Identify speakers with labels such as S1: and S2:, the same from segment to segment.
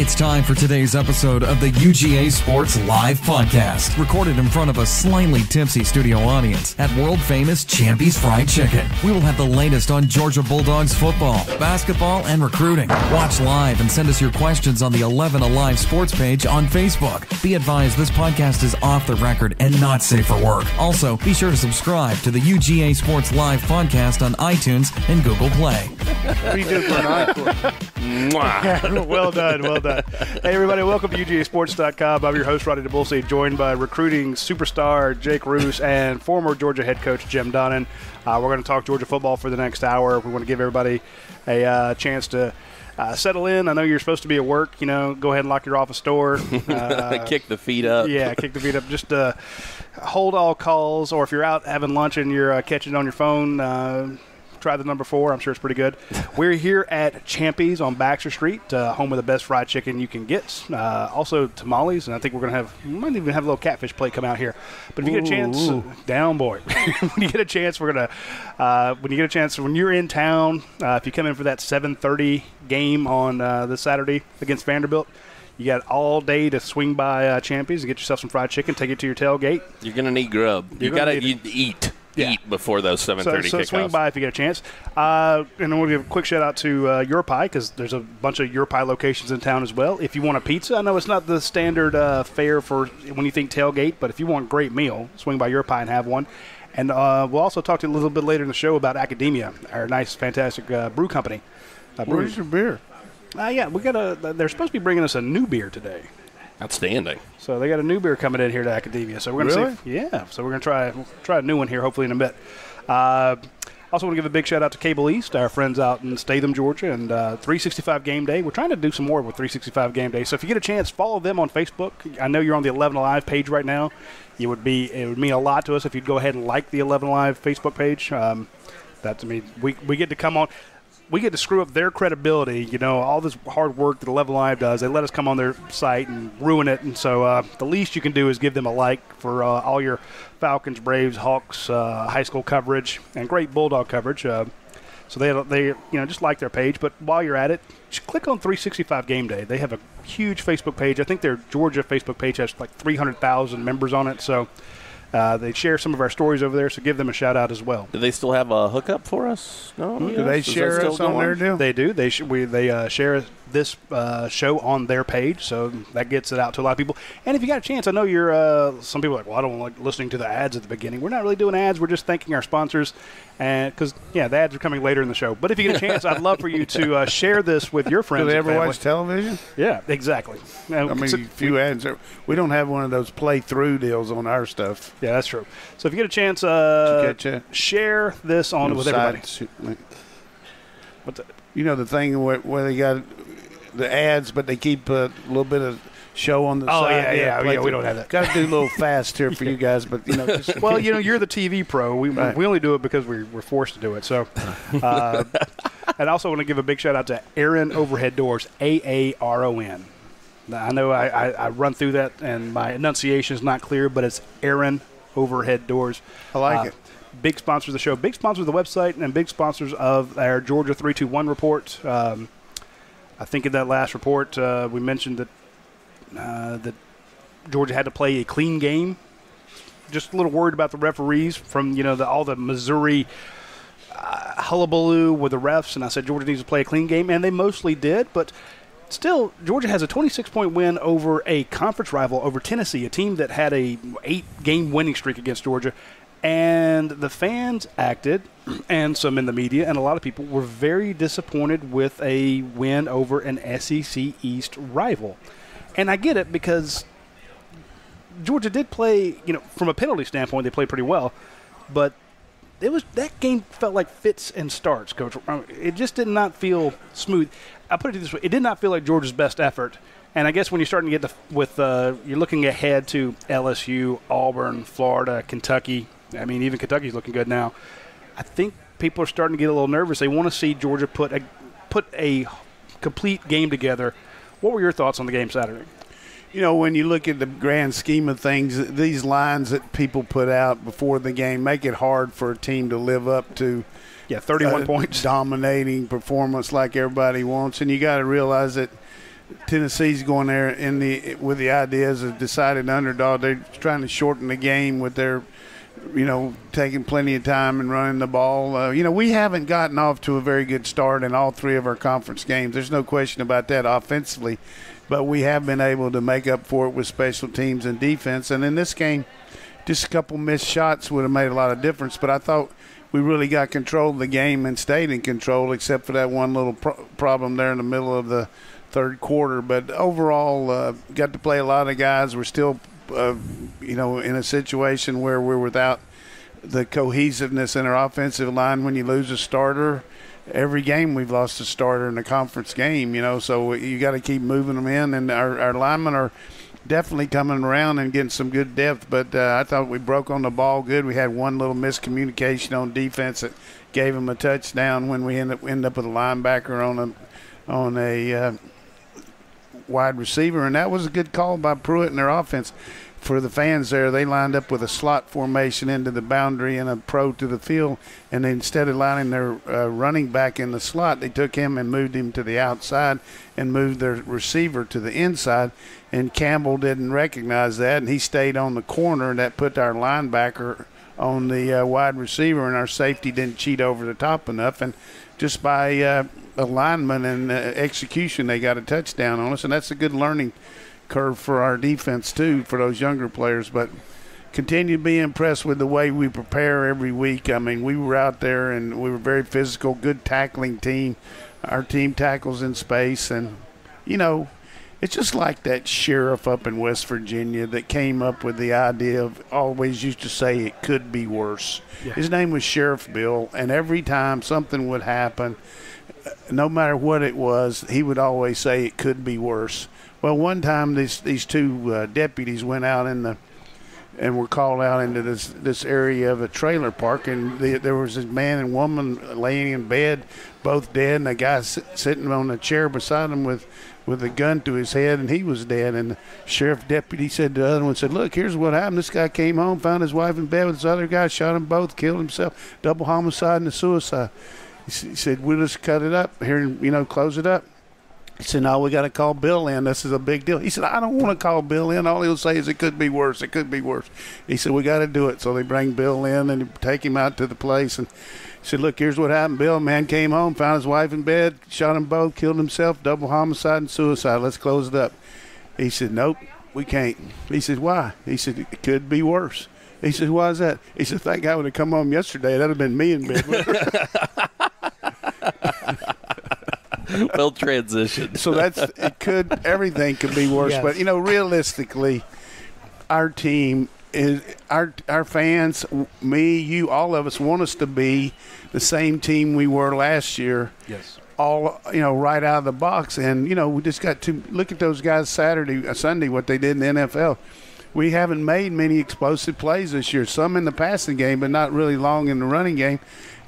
S1: It's time for today's episode of the UGA Sports Live Podcast, recorded in front of a slightly tipsy studio audience at world-famous Champy's Fried Chicken. We will have the latest on Georgia Bulldogs football, basketball, and recruiting. Watch live and send us your questions on the 11 Alive Sports page on Facebook. Be advised this podcast is off the record and not safe for work. Also, be sure to subscribe to the UGA Sports Live Podcast on iTunes and Google Play.
S2: What are you doing for an encore? Well done, well done. Hey, everybody, welcome to UGASports.com. I'm your host, Radi, Nabulsi, joined by recruiting superstar Jake Roos and former Georgia head coach Jim Donnan. We're going to talk Georgia football for the next hour. We want to give everybody a chance to settle in. I know you're supposed to be at work. You know, go ahead and lock your office door.
S3: Kick the feet up.
S2: Yeah, kick the feet up. Just hold all calls, or if you're out having lunch and you're catching it on your phone, try the number 4. I'm sure it's pretty good. We're here at Champy's on Baxter Street, home of the best fried chicken you can get. Also tamales, and I think we might even have a little catfish plate come out here. But if you get a chance, down boy. When you get a chance, when you're in town, if you come in for that 7:30 game on this Saturday against Vanderbilt, you got all day to swing by Champy's and get yourself some fried chicken, take it to your tailgate.
S3: You're going to need grub. You got to eat.
S2: Yeah.
S3: Eat before those 7:30
S2: so
S3: kickoffs. Swing by if
S2: you get a chance. And then we'll give a quick shout out to Your Pie, because there's a bunch of Your Pie locations in town as well. If you want a pizza, I know it's not the standard fare for when you think tailgate, but if you want a great meal, swing by Your Pie and have one. And we'll also talk to you a little bit later in the show about Academia, our nice, fantastic brew company.
S4: Where's your beer?
S2: Yeah, they're supposed to be bringing us a new beer today.
S3: Outstanding.
S2: So they got a new beer coming in here to Academia. So we're going to see. Yeah. So we're going to try a new one here, hopefully in a bit. Also want to give a big shout out to Cable East, our friends out in Statham, Georgia, and 365 Game Day. We're trying to do some more with 365 Game Day. So if you get a chance, follow them on Facebook. I know you're on the 11 Alive page right now. It would mean a lot to us if you'd go ahead and like the 11 Alive Facebook page. We get to come on. We get to screw up their credibility, all this hard work that 11 Live does. They let us come on their site and ruin it. And so the least you can do is give them a like for all your Falcons, Braves, Hawks, high school coverage, and great Bulldog coverage. So they just like their page. But while you're at it, just click on 365 Game Day. They have a huge Facebook page. I think their Georgia Facebook page has like 300,000 members on it. So they share some of our stories over there, so give them a shout-out as well.
S3: Do they still have a hookup for us? No.
S4: Do they share us on their deal?
S2: They do. They share this show on their page, so that gets it out to a lot of people. And if you got a chance, I know you're some people are like, well, I don't like listening to the ads at the beginning. We're not really doing ads. We're just thanking our sponsors, and because, the ads are coming later in the show. But if you get a chance, I'd love for you to share this with your friends.
S4: Do they
S2: and
S4: ever
S2: family.
S4: watch television?
S2: Yeah, exactly.
S4: A few ads. We don't have one of those play-through deals on our stuff.
S2: Yeah, that's true. So if you get a chance, share this on with everybody.
S4: The thing where they got the ads, but they keep a little bit of show on the side.
S2: Oh, yeah, we don't have that.
S4: Got to do a little fast here for you guys, but, just
S2: well, you're the TV pro. We only do it because we're forced to do it. So, and I also want to give a big shout-out to Aaron Overhead Doors, AARON. I know I run through that, and my enunciation is not clear, but it's Aaron Overhead Doors.
S4: I like it.
S2: Big sponsors of the show, big sponsors of the website, and big sponsors of our Georgia 321 report. I think in that last report we mentioned that Georgia had to play a clean game. Just a little worried about the referees from all the Missouri hullabaloo with the refs, and I said Georgia needs to play a clean game, and they mostly did, but still, Georgia has a 26-point win over a conference rival, over Tennessee, a team that had a 8-game winning streak against Georgia. And the fans acted, and some in the media, and a lot of people were very disappointed with a win over an SEC East rival. And I get it, because Georgia did play, from a penalty standpoint, they played pretty well. But that game felt like fits and starts, Coach. It just did not feel smooth. I'll put it this way. It did not feel like Georgia's best effort. And I guess when you're starting to get you're looking ahead to LSU, Auburn, Florida, Kentucky. I mean, even Kentucky's looking good now. I think people are starting to get a little nervous. They want to see Georgia put a complete game together. What were your thoughts on the game Saturday?
S4: When you look at the grand scheme of things, these lines that people put out before the game make it hard for a team to live up to
S2: 31 points.
S4: Dominating performance like everybody wants. And you got to realize that Tennessee's going there with the ideas of decided underdog. They're trying to shorten the game with their, taking plenty of time and running the ball. We haven't gotten off to a very good start in all 3 of our conference games. There's no question about that offensively, but we have been able to make up for it with special teams and defense. And in this game, just a couple missed shots would have made a lot of difference. But I thought we really got control of the game and stayed in control, except for that one little problem there in the middle of the third quarter. But overall, got to play a lot of guys. We're still, in a situation where we're without the cohesiveness in our offensive line. When you lose a starter, every game we've lost a starter in a conference game, so you got to keep moving them in. And our linemen are definitely coming around and getting some good depth. But I thought we broke on the ball good. We had one little miscommunication on defense that gave them a touchdown when we end up with a linebacker on a wide receiver, and that was a good call by Pruitt and their offense. For the fans there, they lined up with a slot formation into the boundary and a pro to the field, and instead of lining their running back in the slot, they took him and moved him to the outside and moved their receiver to the inside, and Campbell didn't recognize that, and he stayed on the corner, and that put our linebacker on the wide receiver, and our safety didn't cheat over the top enough, and just by alignment and execution, they got a touchdown on us, and that's a good learning curve for our defense too, for those younger players. But continue to be impressed with the way we prepare every week. I mean, we were out there and we were very physical, good tackling team. Our team tackles in space, and it's just like that sheriff up in West Virginia that came up with the idea of always used to say it could be worse. Yeah. His name was Sheriff Bill, and every time something would happen, no matter what it was, he would always say it could be worse. Well, one time these 2 deputies went out and were called out into this area of a trailer park, and there was this man and woman laying in bed, both dead, and a guy sitting on a chair beside him with a gun to his head, and he was dead. And the sheriff deputy said to the other one, said, "Look, here's what happened. This guy came home, found his wife in bed with this other guy, shot them both, killed himself, double homicide and a suicide." He said, "We'll just cut it up here and close it up." He said, "No, we got to call Bill in. This is a big deal." He said, "I don't want to call Bill in. All he'll say is it could be worse. It could be worse." He said, "We got to do it." So they bring Bill in and take him out to the place. And he said, "Look, here's what happened. Bill, man came home, found his wife in bed, shot them both, killed himself, double homicide and suicide. Let's close it up." He said, "Nope, we can't." He said, "Why?" He said, "It could be worse." He said, "Why is that?" He said, "If that guy would have come home yesterday, that would have been me in bed with her."
S3: Well, transition.
S4: So everything could be worse. Yes. But, realistically, our team is our fans, me, you, all of us want us to be the same team we were last year.
S2: Yes.
S4: All, right out of the box. And, we just got to look at those guys Sunday, what they did in the NFL. We haven't made many explosive plays this year, some in the passing game, but not really long in the running game.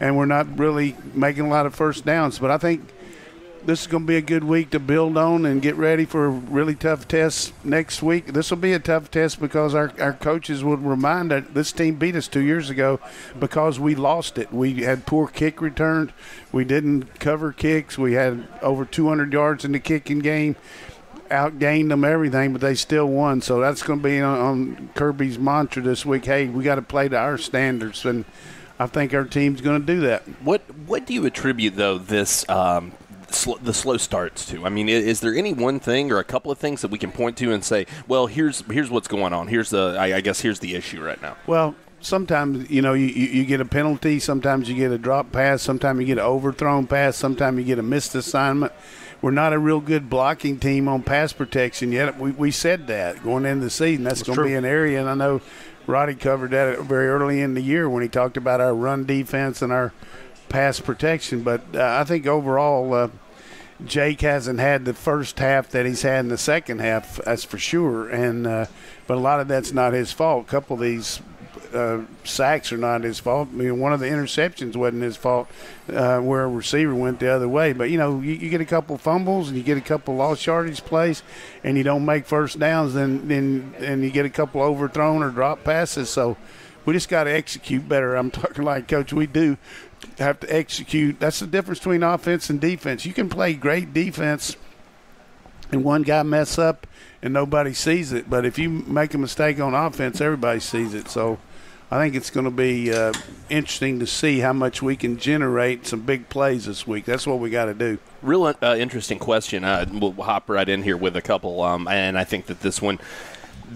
S4: And we're not really making a lot of first downs. But I think this is going to be a good week to build on and get ready for a really tough test next week. This will be a tough test because our coaches will remind that this team beat us 2 years ago because we lost it. We had poor kick returns. We didn't cover kicks. We had over 200 yards in the kicking game, outgained them everything, but they still won. So that's going to be on Kirby's mantra this week. Hey, we got to play to our standards, and I think our team's going to do that.
S3: What do you attribute, though, this the slow starts to? I mean, is there any one thing or a couple of things that we can point to and say, well, here's what's going on. Here's the issue right now.
S4: Well, sometimes, you get a penalty. Sometimes you get a drop pass. Sometimes you get an overthrown pass. Sometimes you get a missed assignment. We're not a real good blocking team on pass protection yet. We said that going into the season. That's going to be an area, and I know Radi covered that very early in the year when he talked about our run defense and our pass protection. But I think overall Jake hasn't had the first half that he's had in the second half, that's for sure. And but a lot of that's not his fault. A couple of these sacks are not his fault. I mean, one of the interceptions wasn't his fault where a receiver went the other way. But, you get a couple fumbles and you get a couple lost yardage plays and you don't make first downs, then you get a couple overthrown or drop passes. So we just got to execute better. I'm talking like, Coach, we do have to execute. That's the difference between offense and defense. You can play great defense and one guy mess up and nobody sees it. But if you make a mistake on offense, everybody sees it. So I think it's going to be interesting to see how much we can generate some big plays this week. That's what we got to do.
S3: Real interesting question. We'll hop right in here with a couple, and I think that this one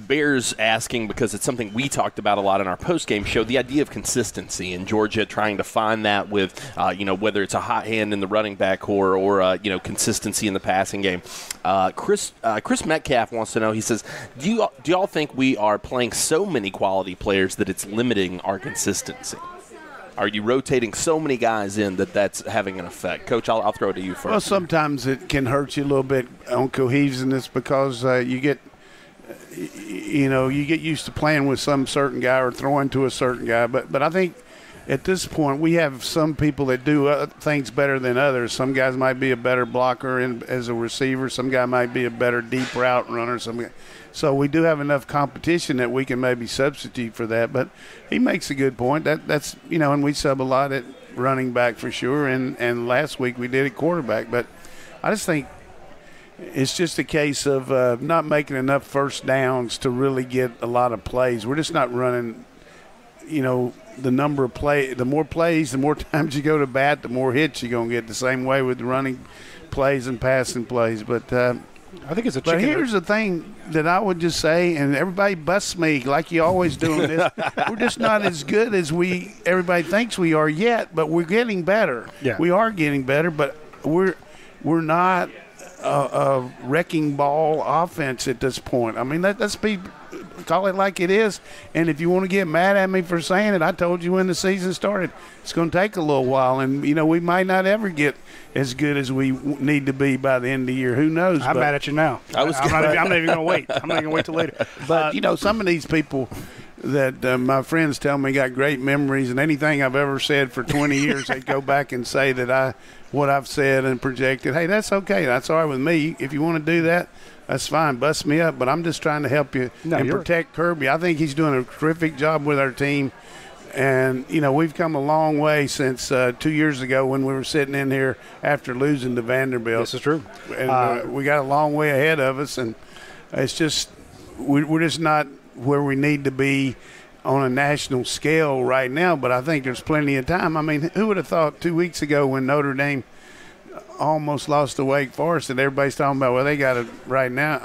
S3: bears asking because it's something we talked about a lot in our post-game show, the idea of consistency in Georgia, trying to find that with, whether it's a hot hand in the running back core or consistency in the passing game. Chris Metcalf wants to know, he says, do y'all think we are playing so many quality players that it's limiting our consistency? Are you rotating so many guys in that's having an effect? Coach, I'll throw it to you first.
S4: Well, sometimes it can hurt you a little bit on cohesiveness because you get used to playing with some certain guy or throwing to a certain guy. But I think at this point we have some people that do things better than others. Some guys might be a better blocker as a receiver. Some guy might be a better deep route runner. So we do have enough competition that we can maybe substitute for that. But he makes a good point. That's and we sub a lot at running back for sure. And last week we did at quarterback. But I just think it's just a case of not making enough first downs to really get a lot of plays. We're just not running, the number of the more plays, the more times you go to bat, the more hits you're going to get. The same way with running plays and passing plays. But I
S2: think it's a chicken.
S4: But here's the thing that I would just say, and everybody busts me like you always do in this. We're just not as good as everybody thinks we are yet, but we're getting better.
S2: Yeah.
S4: We are getting better, but we're not a wrecking ball offense at this point. I mean, let's call it like it is. And if you want to get mad at me for saying it, I told you when the season started, it's going to take a little while. And, we might not ever get as good as we need to be by the end of the year. Who knows?
S2: I'm mad at you now. I'm not even going to wait. I'm not going to wait till later.
S4: But, some of these people that my friends tell me got great memories, and anything I've ever said for 20 years, they go back and say that what I've said and projected. Hey, that's okay. That's all right with me. If you want to do that, that's fine. Bust me up. But I'm just trying to help you and protect Kirby. I think he's doing a terrific job with our team. And, we've come a long way since 2 years ago when we were sitting in here after losing to Vanderbilt.
S2: This is true.
S4: And we got a long way ahead of us. And it's just we're just not where we need to be on a national scale right now, but I think there's plenty of time. I mean, who would have thought 2 weeks ago when Notre Dame almost lost to Wake Forest and everybody's talking about, well, they got it right now.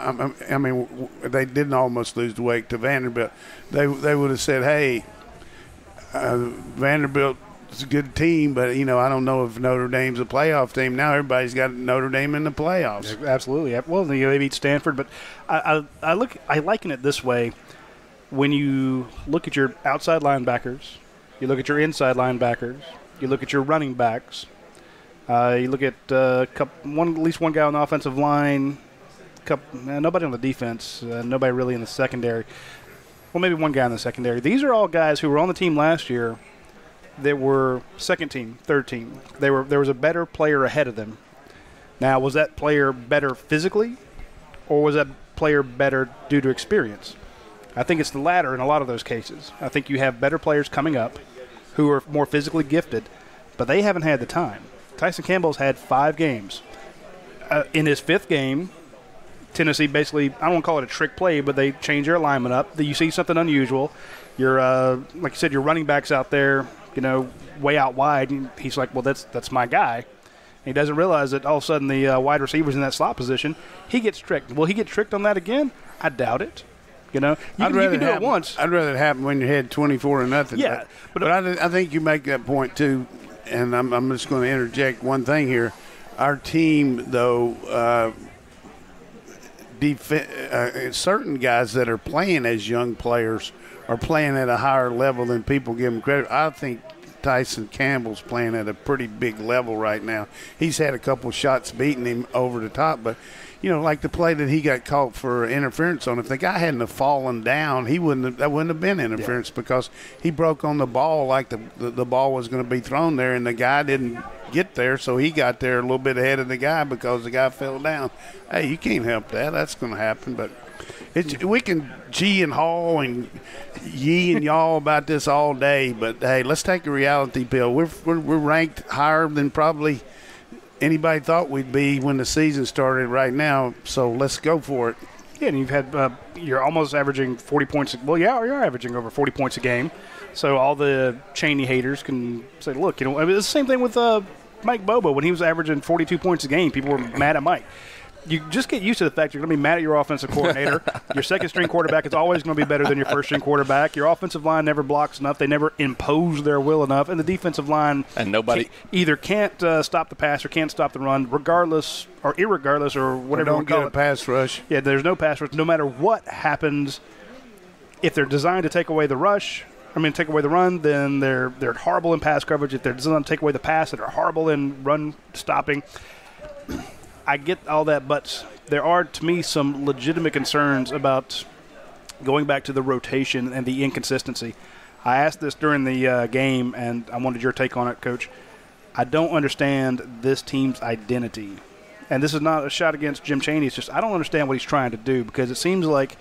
S4: I mean, they didn't almost lose to Vanderbilt. They would have said, hey, Vanderbilt is a good team, but, I don't know if Notre Dame's a playoff team. Now everybody's got Notre Dame in the playoffs.
S2: Absolutely. Well, they beat Stanford, but I liken it this way. When you look at your outside linebackers, you look at your inside linebackers, you look at your running backs, you look at at least one guy on the offensive line, nobody on the defense, nobody really in the secondary. Well, maybe one guy in the secondary. These are all guys who were on the team last year that were second team, third team. There was a better player ahead of them. Now, was that player better physically, or was that player better due to experience? I think it's the latter in a lot of those cases. I think you have better players coming up who are more physically gifted, but they haven't had the time. Tyson Campbell's had 5 games. In his 5th game, Tennessee basically, I don't want to call it a trick play, but they change their alignment up. You see something unusual. You're, like you said, your running back's out there, way out wide. And he's like, well, that's my guy. And he doesn't realize that all of a sudden the wide receiver's in that slot position. He gets tricked. Will he get tricked on that again? I doubt it. You can do it once.
S4: I'd rather it happen when you had 24-0.
S2: Yeah,
S4: but I think you make that point too, and I'm just going to interject one thing here. Our team, though, certain guys that are playing as young players are playing at a higher level than people give them credit. I think Tyson Campbell's playing at a pretty big level right now. He's had a couple shots beating him over the top, but like the play that he got caught for interference on, if the guy hadn't have fallen down, that wouldn't have been interference because he broke on the ball like the ball was going to be thrown there, and the guy didn't get there, so he got there a little bit ahead of the guy because the guy fell down. Hey, you can't help that. That's going to happen, but we can gee and haw and yee and yaw about this all day, but hey, let's take a reality pill. We're ranked higher than probably anybody thought we'd be when the season started right now. So let's go for it.
S2: Yeah, and you've had you're almost averaging 40 points. Well, yeah, you're averaging over 40 points a game. So all the Chaney haters can say, look, I mean, it's the same thing with Mike Bobo. When he was averaging 42 points a game, people were mad at Mike. You just get used to the fact you're going to be mad at your offensive coordinator. Your second-string quarterback is always going to be better than your first-string quarterback. Your offensive line never blocks enough. They never impose their will enough. And the defensive line either can't stop the pass or can't stop the run, regardless or irregardless or whatever you want to call it.
S4: Don't get a pass rush.
S2: Yeah, there's no pass rush. No matter what happens, if they're designed to take away the take away the run, then they're horrible in pass coverage. If they're designed to take away the pass, they're horrible in run stopping. I get all that, but there are, to me, some legitimate concerns about going back to the rotation and the inconsistency. I asked this during the game, and I wanted your take on it, Coach. I don't understand this team's identity. And this is not a shot against Jim Chaney. It's just I don't understand what he's trying to do, because it seems like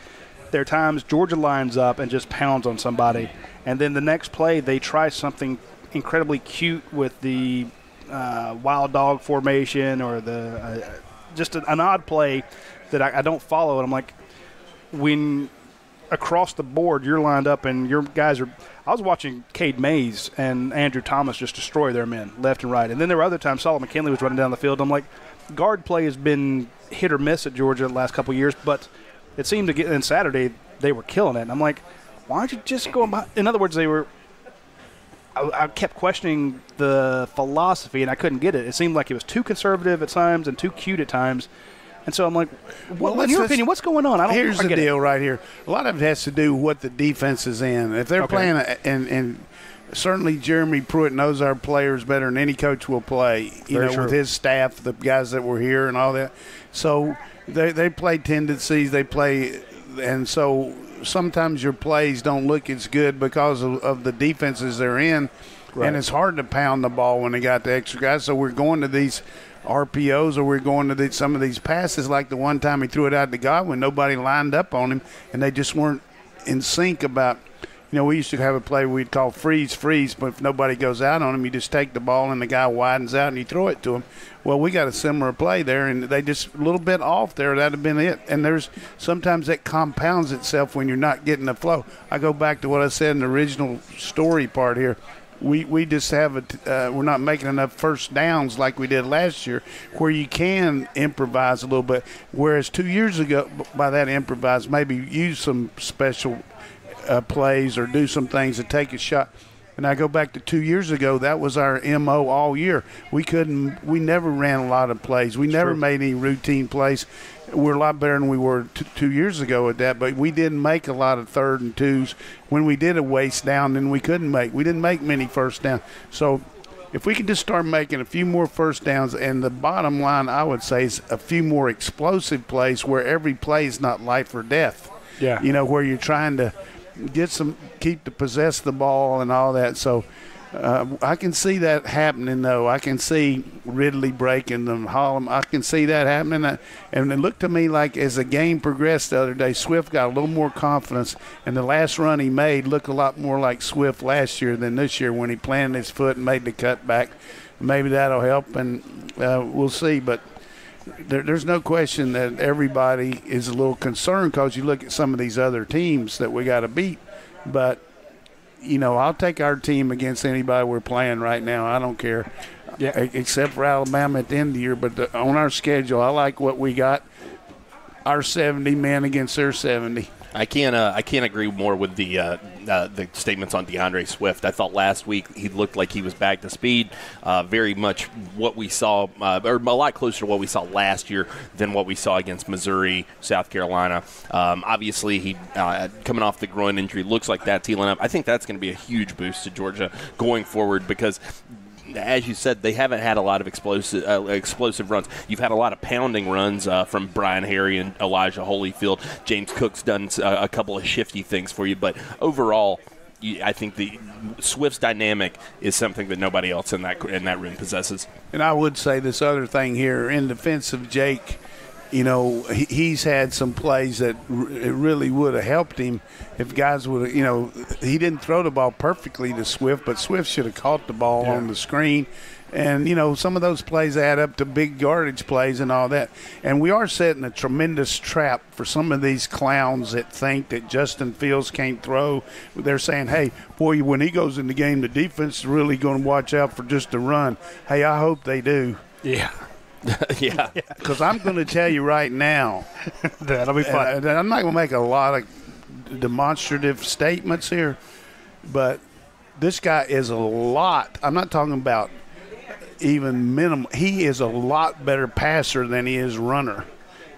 S2: there are times Georgia lines up and just pounds on somebody, and then the next play they try something incredibly cute with the wild dog formation or the just an odd play that I don't follow. And I'm like, when across the board you're lined up and your guys are – I was watching Cade Mays and Andrew Thomas just destroy their men left and right. And then there were other times Solomon McKinley was running down the field. I'm like, guard play has been hit or miss at Georgia the last couple of years, but it seemed to get – and Saturday they were killing it. And I'm like, why aren't you just going behind? In other words, they were – I kept questioning the philosophy, and I couldn't get it. It seemed like it was too conservative at times and too cute at times. And so I'm like, in your opinion, what's going on?
S4: Here's the deal right here. A lot of it has to do with what the defense is in. If they're playing, and certainly Jeremy Pruitt knows our players better than any coach will play, with his staff, the guys that were here and all that. So they play tendencies. They play, and so – sometimes your plays don't look as good because of the defenses they're in, and it's hard to pound the ball when they got the extra guys. So we're going to these RPOs, or we're going to some of these passes, like the one time he threw it out to Godwin. Nobody lined up on him, and they just weren't in sync about – we used to have a play we'd call freeze, but if nobody goes out on him, you just take the ball and the guy widens out and you throw it to him. Well, we got a similar play there, and they just a little bit off there. That would have been it. And there's sometimes that compounds itself when you're not getting the flow. I go back to what I said in the original story part here. We just have we're not making enough first downs like we did last year, where you can improvise a little bit. Whereas 2 years ago, by that improvise, maybe use some special plays or do some things to take a shot. And I go back to 2 years ago, that was our MO all year. We never ran a lot of plays. We never made any routine plays. We're a lot better than we were 2 years ago at that, but we didn't make a lot of 3rd and 2s. When we did a waste down, then we didn't make many first downs. So if we could just start making a few more first downs, and the bottom line I would say is a few more explosive plays where every play is not life or death.
S2: Yeah.
S4: Where you're trying to possess the ball and all that. So I can see that happening, though. I can see Ridley breaking them, Hollum. I can see that happening. And it looked to me like as the game progressed the other day, Swift got a little more confidence. And the last run he made looked a lot more like Swift last year than this year when he planted his foot and made the cutback. Maybe that'll help, and we'll see. But there's no question that everybody is a little concerned because you look at some of these other teams that we got to beat. But, I'll take our team against anybody we're playing right now. I don't care, except for Alabama at the end of the year. But on our schedule, I like what we got, our 70 men against their 70.
S3: I can't agree more with the statements on DeAndre Swift. I thought last week he looked like he was back to speed, very much what we saw, or a lot closer to what we saw last year than what we saw against Missouri, South Carolina. Obviously, he coming off the groin injury, looks like that's healing up. I think that's going to be a huge boost to Georgia going forward because – as you said, they haven't had a lot of explosive runs. You've had a lot of pounding runs from Brian Harry and Elijah Holyfield. James Cook's done a couple of shifty things for you, but overall, I think the Swift's dynamic is something that nobody else in that room possesses.
S4: And I would say this other thing here in defense of Jake. He's had some plays that it really would have helped him if guys would have, he didn't throw the ball perfectly to Swift, but Swift should have caught the ball on the screen And, some of those plays add up to big yardage plays and all that. And we are setting a tremendous trap for some of these clowns that think that Justin Fields can't throw. They're saying, hey, boy, when he goes in the game, the defense is really going to watch out for just a run. Hey, I hope they do.
S2: Yeah.
S3: Yeah.
S4: Because I'm going to tell you right now.
S2: That'll be fun.
S4: I'm not going to make a lot of demonstrative statements here, but this guy is a lot. I'm not talking about even minimum. He is a lot better passer than he is runner.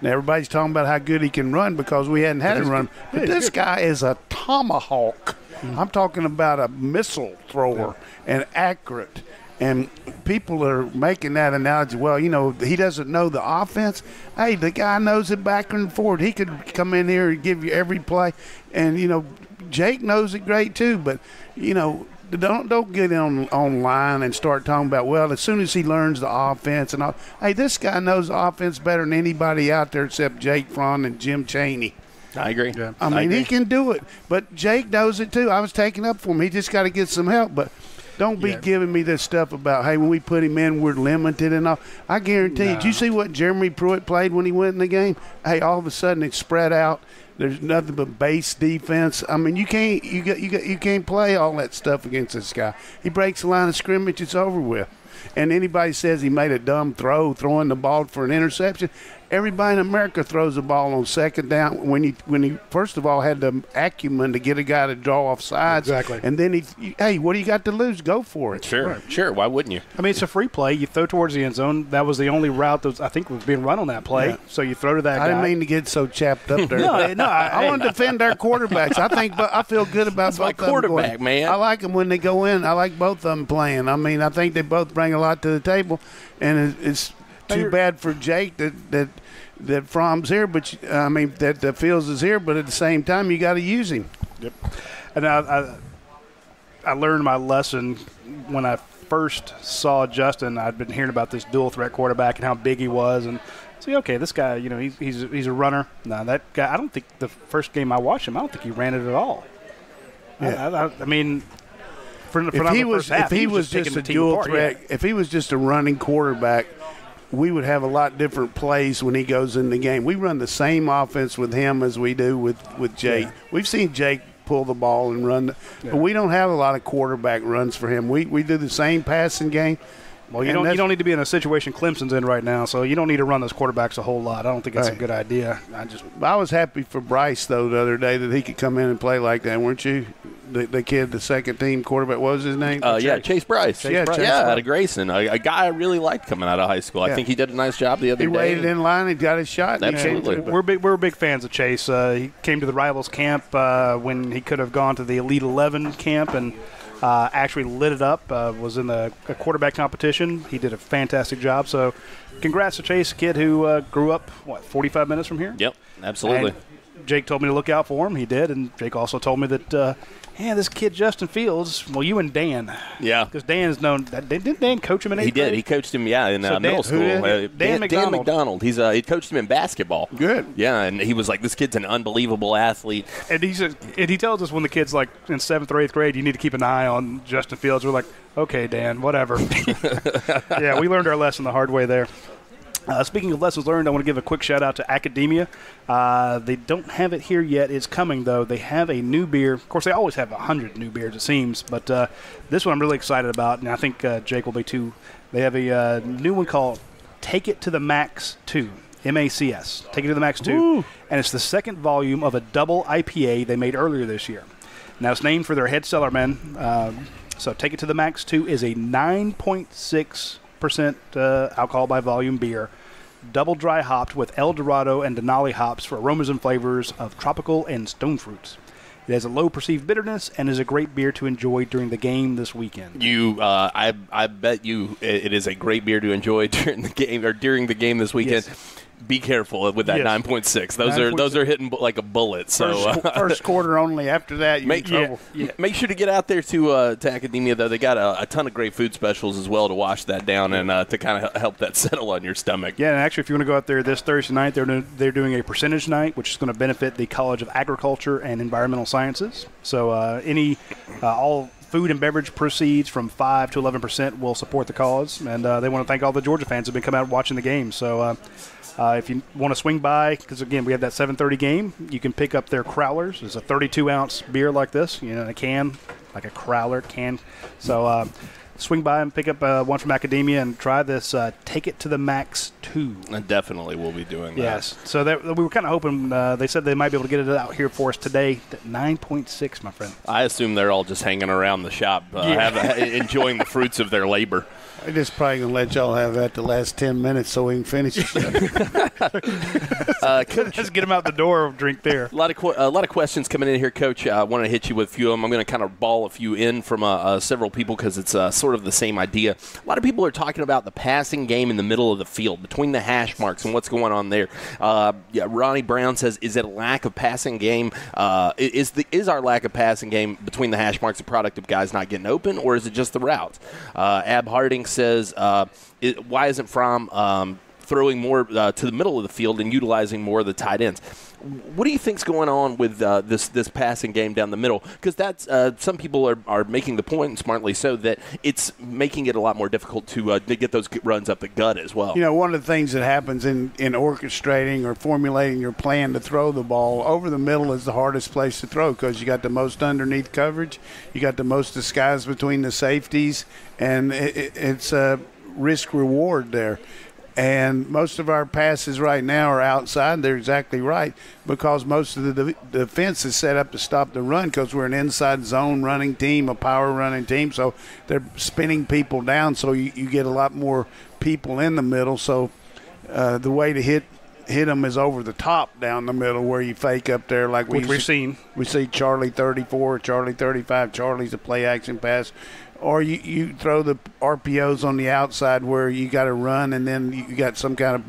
S4: Now, everybody's talking about how good he can run because we hadn't had him run. But this guy is a tomahawk. I'm talking about a missile thrower and accurate. And people are making that analogy. Well, he doesn't know the offense. Hey, the guy knows it backward and forward. He could come in here and give you every play. And, Jake knows it great too. But, don't get online and start talking about, well, as soon as he learns the offense and all. Hey, this guy knows the offense better than anybody out there except Jake Fromm and Jim Chaney.
S3: I agree.
S2: Yeah.
S4: I mean, he can do it. But Jake knows it too. I was taking up for him. He just got to get some help. But don't be giving me this stuff about, hey, when we put him in, we're limited and all. I guarantee you, did you see what Jeremy Pruitt played when he went in the game? Hey, all of a sudden it's spread out. There's nothing but base defense. I mean, you can't play all that stuff against this guy. He breaks the line of scrimmage, it's over with. And anybody says he made a dumb throw, throwing the ball for an interception, everybody in America throws the ball on second down when he first of all had the acumen to get a guy to draw off sides.
S2: Exactly.
S4: And then hey, what do you got to lose? Go for it.
S3: Sure, sure. Why wouldn't you?
S2: I mean, it's a free play. You throw towards the end zone. That was the only route that I think was being run on that play. Yeah. So you throw to that guy.
S4: I didn't mean to get so chapped up there.
S2: No,
S4: I want to defend our quarterbacks. I feel good about both of them.
S3: Quarterback, man.
S4: I like them when they go in. I like both of them playing. I mean, I think they both bring a lot to the table, and it's too bad for Jake that Fromm's here, but that Fields is here. But at the same time, you got to use him.
S2: Yep. And I learned my lesson when I first saw Justin. I'd been hearing about this dual threat quarterback and how big he was, and see, okay, this guy, he's a runner. No, that guy. I don't think the first game I watched him, I don't think he ran it at all. Yeah. I mean. If he was just a dual threat, if he was just a running quarterback, we would have a lot different plays when he goes in the game. We run the same offense with him as we do with Jake. Yeah. We've seen Jake pull the ball and run, but we don't have a lot of quarterback runs for him. We do the same passing game. Well, you don't need to be in a situation Clemson's in right now, so you don't need to run those quarterbacks a whole lot. I don't think that's a good idea.
S4: I was happy for Bryce, though, the other day that he could come in and play like that, weren't you? The kid, the second-team quarterback, what was his name?
S3: Chase Bryce.
S4: Chase Bryce.
S3: Out of Grayson, a guy I really liked coming out of high school. I think he did a nice job the other day.
S4: He waited in line and got his shot.
S3: Absolutely.
S2: We're big fans of Chase. He came to the Rivals camp when he could have gone to the Elite 11 camp and actually lit it up, was in a quarterback competition. He did a fantastic job. So congrats to Chase, a kid who grew up, 45 minutes from here?
S3: Yep, absolutely.
S2: And Jake told me to look out for him. He did. And Jake also told me that, this kid Justin Fields, well, you and Dan.
S3: Yeah.
S2: Because Dan is known. Didn't Dan coach him in 8th grade?
S3: He did. He coached him, in middle school.
S2: Dan McDonald.
S3: Dan McDonald. He coached him in basketball.
S4: Good.
S3: Yeah, and he was like, this kid's an unbelievable athlete.
S2: And he tells us when the kid's like in 7th or 8th grade, you need to keep an eye on Justin Fields. We're like, okay, Dan, whatever. Yeah, we learned our lesson the hard way there. Speaking of lessons learned, I want to give a quick shout-out to Academia. They don't have it here yet. It's coming, though. They have a new beer. Of course, they always have 100 new beers, it seems. But this one I'm really excited about, and I think Jake will be too. They have a new one called Take It to the Max 2, M-A-C-S. Take It to the Max 2. Ooh. And it's the second volume of a double IPA they made earlier this year. Now, it's named for their head cellarman. So Take It to the Max 2 is a 9.6% alcohol by volume beer, double dry hopped with El Dorado and Denali hops for aromas and flavors of tropical and stone fruits. It has a low perceived bitterness and is a great beer to enjoy during the game this weekend.
S3: I bet you it is a great beer to enjoy during the game this weekend. Yes. Be careful with that 9.6. Those are hitting like a bullet. So
S4: first quarter only. After that, you're in trouble.
S3: Yeah. Make sure to get out there to Academia, though. They got a ton of great food specials as well to wash that down and to kind of help that settle on your stomach.
S2: Yeah, and actually, if you want to go out there this Thursday night, they're doing a percentage night, which is going to benefit the College of Agriculture and Environmental Sciences. So all food and beverage proceeds from 5 to 11% will support the cause, and they want to thank all the Georgia fans who have been coming out watching the game. So if you want to swing by, because, again, we have that 7:30 game, you can pick up their Crowlers. It's a 32-ounce beer like this, in a can, like a Crowler can. So swing by and pick up one from Academia and try this Take It to the Max 2.
S3: I definitely will be doing that.
S2: Yes. So we were kind of hoping they said they might be able to get it out here for us today at 9.6, my friend.
S3: I assume they're all just hanging around the shop, enjoying the fruits of their labor.
S4: I'm just probably going to let y'all have that the last 10 minutes so we can finish it.
S2: Just get them out the door, drink there.
S3: A lot of questions coming in here, Coach. I want to hit you with a few of them. I'm going to kind of ball a few in from several people because it's sort of the same idea. A lot of people are talking about the passing game in the middle of the field, between the hash marks and what's going on there. Ronnie Brown says, is it a lack of passing game? Is our lack of passing game between the hash marks a product of guys not getting open, or is it just the routes? Ab Harding says, why isn't Fromm throwing more to the middle of the field and utilizing more of the tight ends? What do you think's going on with this passing game down the middle? Because that's some people are making the point, and smartly so, that it's making it a lot more difficult to get those runs up the gut as well.
S4: One of the things that happens in orchestrating or formulating your plan to throw the ball, over the middle is the hardest place to throw because you got the most underneath coverage, you got the most disguise between the safeties, and it's a risk-reward there. And most of our passes right now are outside. They're exactly right because most of the defense is set up to stop the run because we're an inside zone running team, a power running team. So they're spinning people down, so you get a lot more people in the middle. So the way to hit them is over the top down the middle where you fake up there like
S2: we've seen.
S4: We see Charlie 34, Charlie 35. Charlie's a play-action pass. Or you throw the RPOs on the outside where you got to run and then you got some kind of,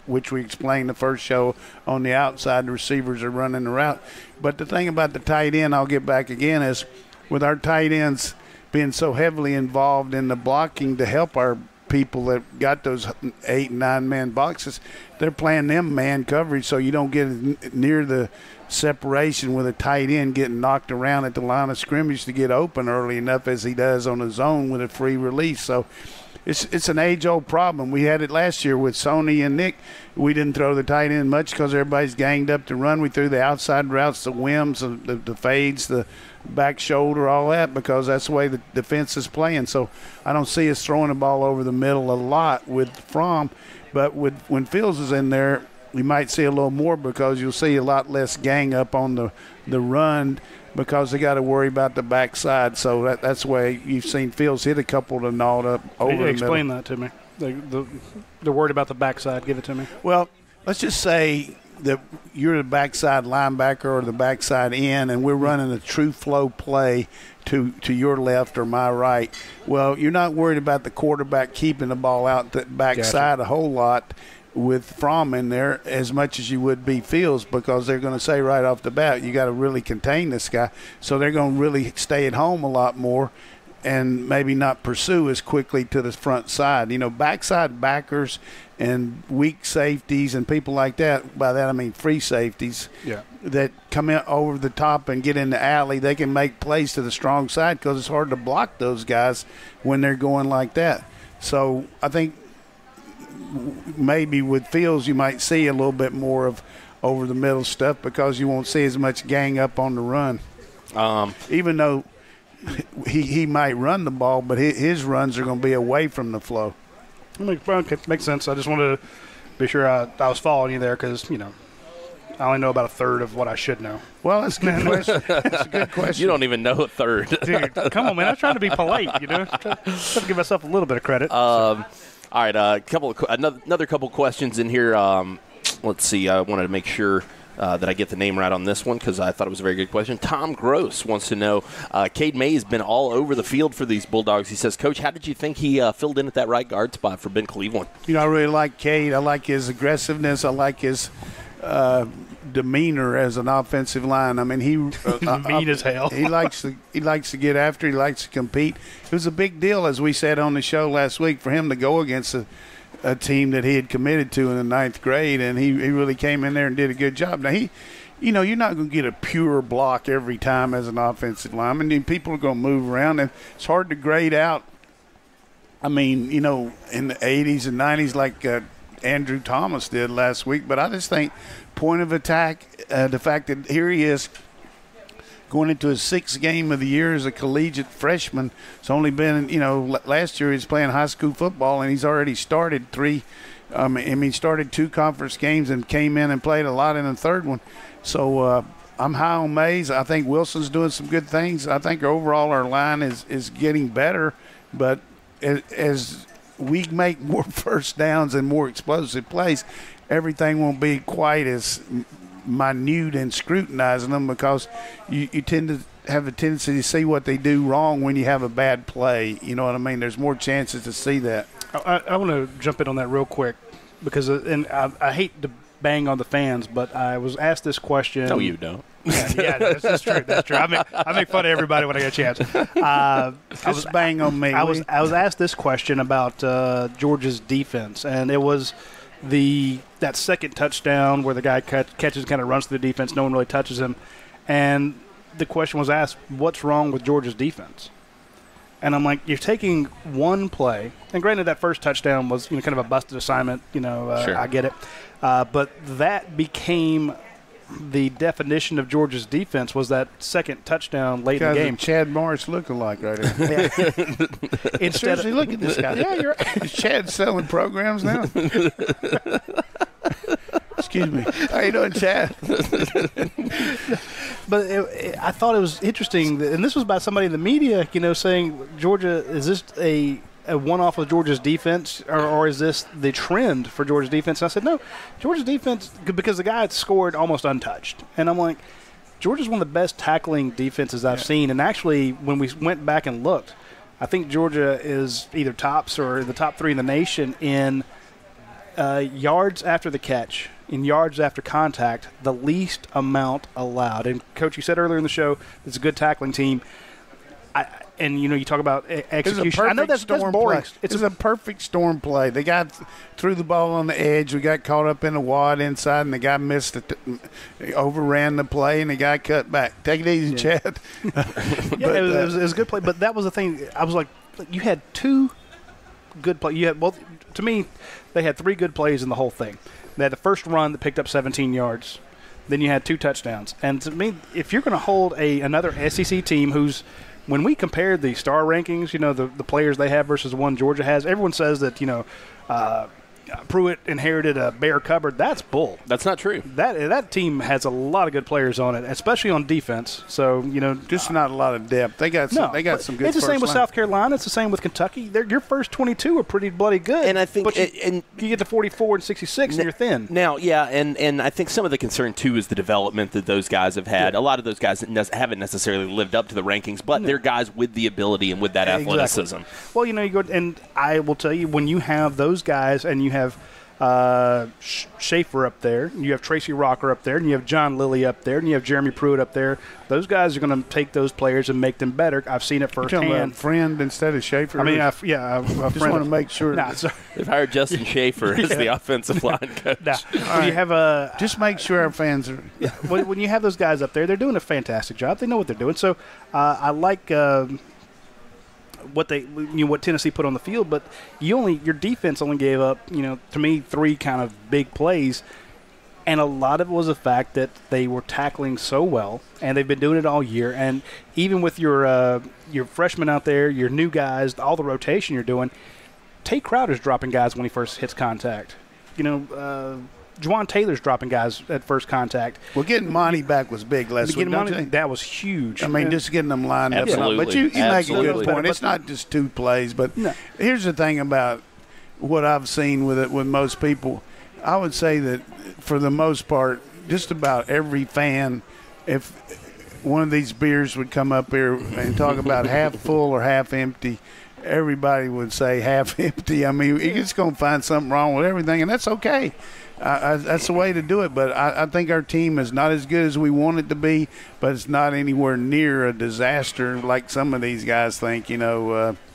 S4: which we explained the first show, on the outside the receivers are running the route. But the thing about the tight end, I'll get back again, is with our tight ends being so heavily involved in the blocking to help our people that got those 8 and 9 man boxes, they're playing them man coverage so you don't get near the separation with a tight end getting knocked around at the line of scrimmage to get open early enough as he does on the zone with a free release. So it's an age-old problem. We had it last year with Sony and Nick. We didn't throw the tight end much because everybody's ganged up to run. We threw the outside routes, the whims, the fades, the back shoulder, all that, because that's the way the defense is playing. So I don't see us throwing the ball over the middle a lot with Fromm. But when Fields is in there, we might see a little more because you'll see a lot less gang up on the run because they got to worry about the backside. So that's the way you've seen Fields hit a couple to gnawed up over the middle.
S2: Explain that to me. They're worried about the backside. Give it to me.
S4: Well, let's just say that you're the backside linebacker or the backside end, and we're running a true flow play to your left or my right. Well, you're not worried about the quarterback keeping the ball out the backside a whole lot with Fromm in there as much as you would be Fields, because they're going to say right off the bat, you got to really contain this guy. So they're going to really stay at home a lot more and maybe not pursue as quickly to the front side. Backside backers and weak safeties and people like that, by that I mean free safeties, that come in over the top and get in the alley, they can make plays to the strong side because it's hard to block those guys when they're going like that. So I think maybe with Fields you might see a little bit more of over the middle stuff because you won't see as much gang up on the run. Even though he might run the ball, but his runs are going to be away from the flow.
S2: Makes sense. I just wanted to be sure I was following you there because, I only know about a third of what I should know.
S4: Well, that's a good question. That's a good question.
S3: You don't even know a third.
S2: Dude, come on, man. I'm trying to be polite, Trying to give myself a little bit of credit.
S3: All right, another couple questions in here. Let's see. I wanted to make sure that I get the name right on this one because I thought it was a very good question. Tom Gross wants to know, Cade May has been all over the field for these Bulldogs. He says, Coach, how did you think he filled in at that right guard spot for Ben Cleveland?
S4: I really like Cade. I like his aggressiveness. I like his demeanor as an offensive line. I mean, he
S2: mean as hell.
S4: He likes to get after. He likes to compete. It was a big deal, as we said on the show last week, for him to go against a team that he had committed to in the ninth grade, and he really came in there and did a good job. Now, you're not going to get a pure block every time as an offensive lineman. And people are going to move around, and it's hard to grade out. I mean, in the 80s and 90s like Andrew Thomas did last week. But I just think point of attack, the fact that here he is going into his sixth game of the year as a collegiate freshman. It's only been, last year he was playing high school football, and he's already started started 2 conference games and came in and played a lot in the third one. So I'm high on Mays. I think Wilson's doing some good things. I think overall our line is getting better. But as we make more first downs and more explosive plays, everything won't be quite as minute and scrutinizing them, because you tend to have a tendency to see what they do wrong when you have a bad play. You know what I mean? There's more chances to see that.
S2: I want to jump in on that real quick because I hate to bang on the fans, but I was asked this question.
S3: No, you don't.
S2: Yeah, that's true. That's true. I make fun of everybody when I get a chance.
S4: Just bang on me.
S2: I was asked this question about Georgia's defense, and it was that second touchdown where the guy catches and kind of runs through the defense. No one really touches him. And the question was asked, what's wrong with Georgia's defense? And I'm like, you're taking one play. And granted, that first touchdown was kind of a busted assignment.
S3: Sure.
S2: I get it. But that became the definition of Georgia's defense, was that second touchdown late in the game.
S4: Chad Morris lookalike right there. Seriously, look at this guy. Yeah, you're right. Is Chad selling programs now? Excuse me. How you doing, Chad?
S2: But I thought it was interesting, and this was by somebody in the media, saying, Georgia, is this a one-off of Georgia's defense, or is this the trend for Georgia's defense? And I said, no, Georgia's defense, because the guy had scored almost untouched. And I'm like, Georgia's one of the best tackling defenses I've seen. And actually, when we went back and looked, I think Georgia is either tops or the top 3 in the nation in yards after the catch, in yards after contact, the least amount allowed. And, Coach, you said earlier in the show, it's a good tackling team. And, you talk about execution. I know that's boring.
S4: It's a perfect storm play. The guy threw the ball on the edge. We got caught up in a wad inside, and the guy missed it. Overran the play, and the guy cut back. Take it easy, Chad.
S2: It was a good play. But that was the thing. I was like, you had 2 good plays. To me, they had 3 good plays in the whole thing. They had the first run that picked up 17 yards. Then you had 2 touchdowns. And to me, if you're going to hold another SEC team who's – when we compared the star rankings, the players they have versus the one Georgia has, everyone says that, Pruitt inherited a bare cupboard. That's bull.
S3: That's not true.
S2: That team has a lot of good players on it, especially on defense. So,
S4: just not a lot of depth. They got some good.
S2: It's the same with South Carolina. It's the same with Kentucky. Your first 22 are pretty bloody good.
S3: And I think
S2: you get to 44 and 66 and you're thin.
S3: Now, yeah, and I think some of the concern too is the development that those guys have had. Yeah. A lot of those guys haven't necessarily lived up to the rankings, but they're guys with the ability and with that athleticism.
S2: Well, you go, and I will tell you, when you have those guys and you have Schaefer up there, and you have Tracy Rocker up there, and you have John Lilly up there, and you have Jeremy Pruitt up there, those guys are going to take those players and make them better. I've seen it firsthand.
S4: You're talking about Friend instead of Schaefer?
S2: I mean, a
S4: just
S2: friend.
S4: Want to make sure.
S3: They've hired Justin Schaefer as the offensive line coach.
S2: You have
S4: just make sure our fans are.
S2: When you have those guys up there, they're doing a fantastic job. They know what they're doing. So I like what Tennessee put on the field, but your defense only gave up, to me, 3 kind of big plays, and a lot of it was the fact that they were tackling so well, and they've been doing it all year. And even with your freshmen out there, your new guys, all the rotation you're doing, Tate Crowder's dropping guys when he first hits contact. Juwan Taylor's dropping guys at first contact.
S4: Well, getting Monty back was big last week.
S2: That was huge.
S4: I mean, just getting them lined up.
S3: Absolutely.
S4: But you make a good point. It's not just 2 plays. But here's the thing about what I've seen with it with most people. I would say that for the most part, just about every fan, if one of these beers would come up here and talk about half full or half empty, everybody would say half empty. I mean, you're just going to find something wrong with everything, and that's okay. That's the way to do it. But I think our team is not as good as we want it to be, but it's not anywhere near a disaster like some of these guys think,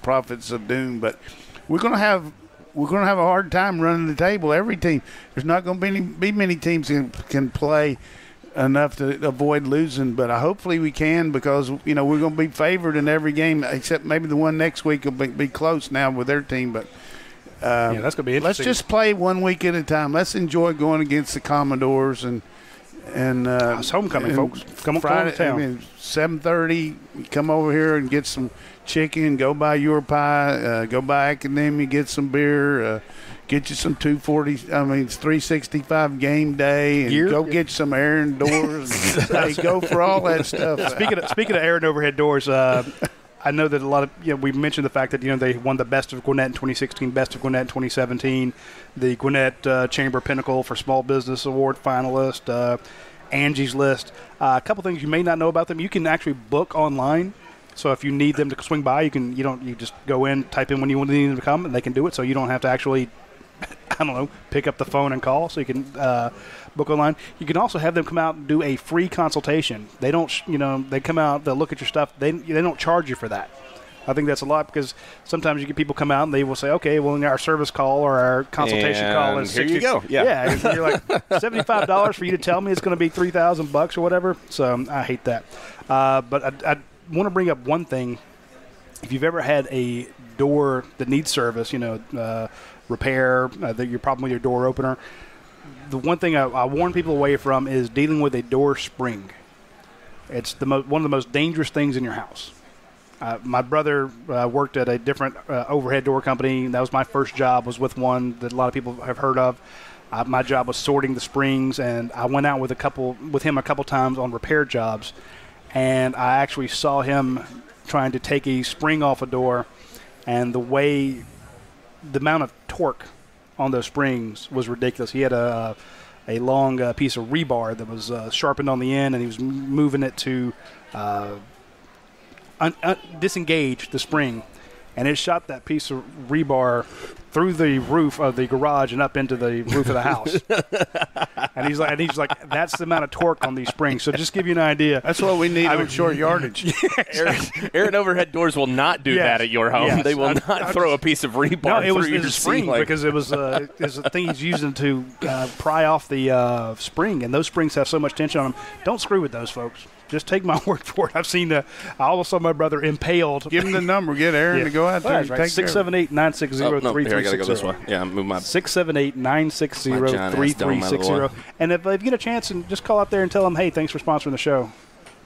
S4: prophets of doom. But we're going to we're going to have a hard time running the table. Every team, there's not going to be many teams can play enough to avoid losing, but hopefully we can, because we're going to be favored in every game except maybe the one next week will be close now with their team. But
S2: that's going to be interesting.
S4: Let's just play 1 week at a time. Let's enjoy going against the Commodores and
S2: it's homecoming, folks. Come on,
S4: Friday,
S2: town.
S4: 7:30. Come over here and get some chicken. Go by Your Pie. Go by Academia. Get some beer. Get you some 240. I mean, it's 365 game day, and go get some air and doors. Hey, go for all that stuff.
S2: Speaking of air and overhead doors. I know that a lot of we mentioned the fact that they won the Best of Gwinnett in 2016, Best of Gwinnett in 2017, the Gwinnett Chamber Pinnacle for Small Business Award finalist, Angie's List. A couple things you may not know about them. You can actually book online. So if you need them to swing by, you just go in, type in when you want them to come, and they can do it. So you don't have to actually, pick up the phone and call. So you can book online. You can also have them come out and do a free consultation. They don't, they come out, they'll look at your stuff. They don't charge you for that. I think that's a lot, because sometimes you get people come out and they will say, okay, well, our service call or our consultation call is
S3: here you go.
S2: Yeah, you're like $75 for you to tell me it's going to be $3,000 or whatever. So I hate that. But I want to bring up one thing. If you've ever had a door that needs service, repair, your problem with your door opener, the one thing I warn people away from is dealing with a door spring. It's one of the most dangerous things in your house. My brother worked at a different overhead door company. That was my first job, was with one that a lot of people have heard of. My job was sorting the springs, and I went out with him a couple times on repair jobs, and I actually saw him trying to take a spring off a door, and the amount of torque on those springs was ridiculous. He had a long piece of rebar that was sharpened on the end, and he was moving it to disengage the spring, and it shot that piece of rebar through the roof of the garage and up into the roof of the house. and he's like, that's the amount of torque on these springs. So just give you an idea.
S4: That's what we need on short yardage.
S3: Air and overhead doors will not do that at your home.
S2: Yes.
S3: They will not throw a piece of rebar through your
S2: spring, because it was a thing he's using to pry off the spring, and those springs have so much tension on them. Don't screw with those, folks. Just take my word for it. I almost saw my brother impaled.
S4: Give him the number. Get Aaron to go out there.
S2: Right. 678-960-3360.
S3: Here, I got to go this way. Yeah, move my
S2: 678-960-3360. And if you get a chance, and just call out there and tell them, hey, thanks for sponsoring the show.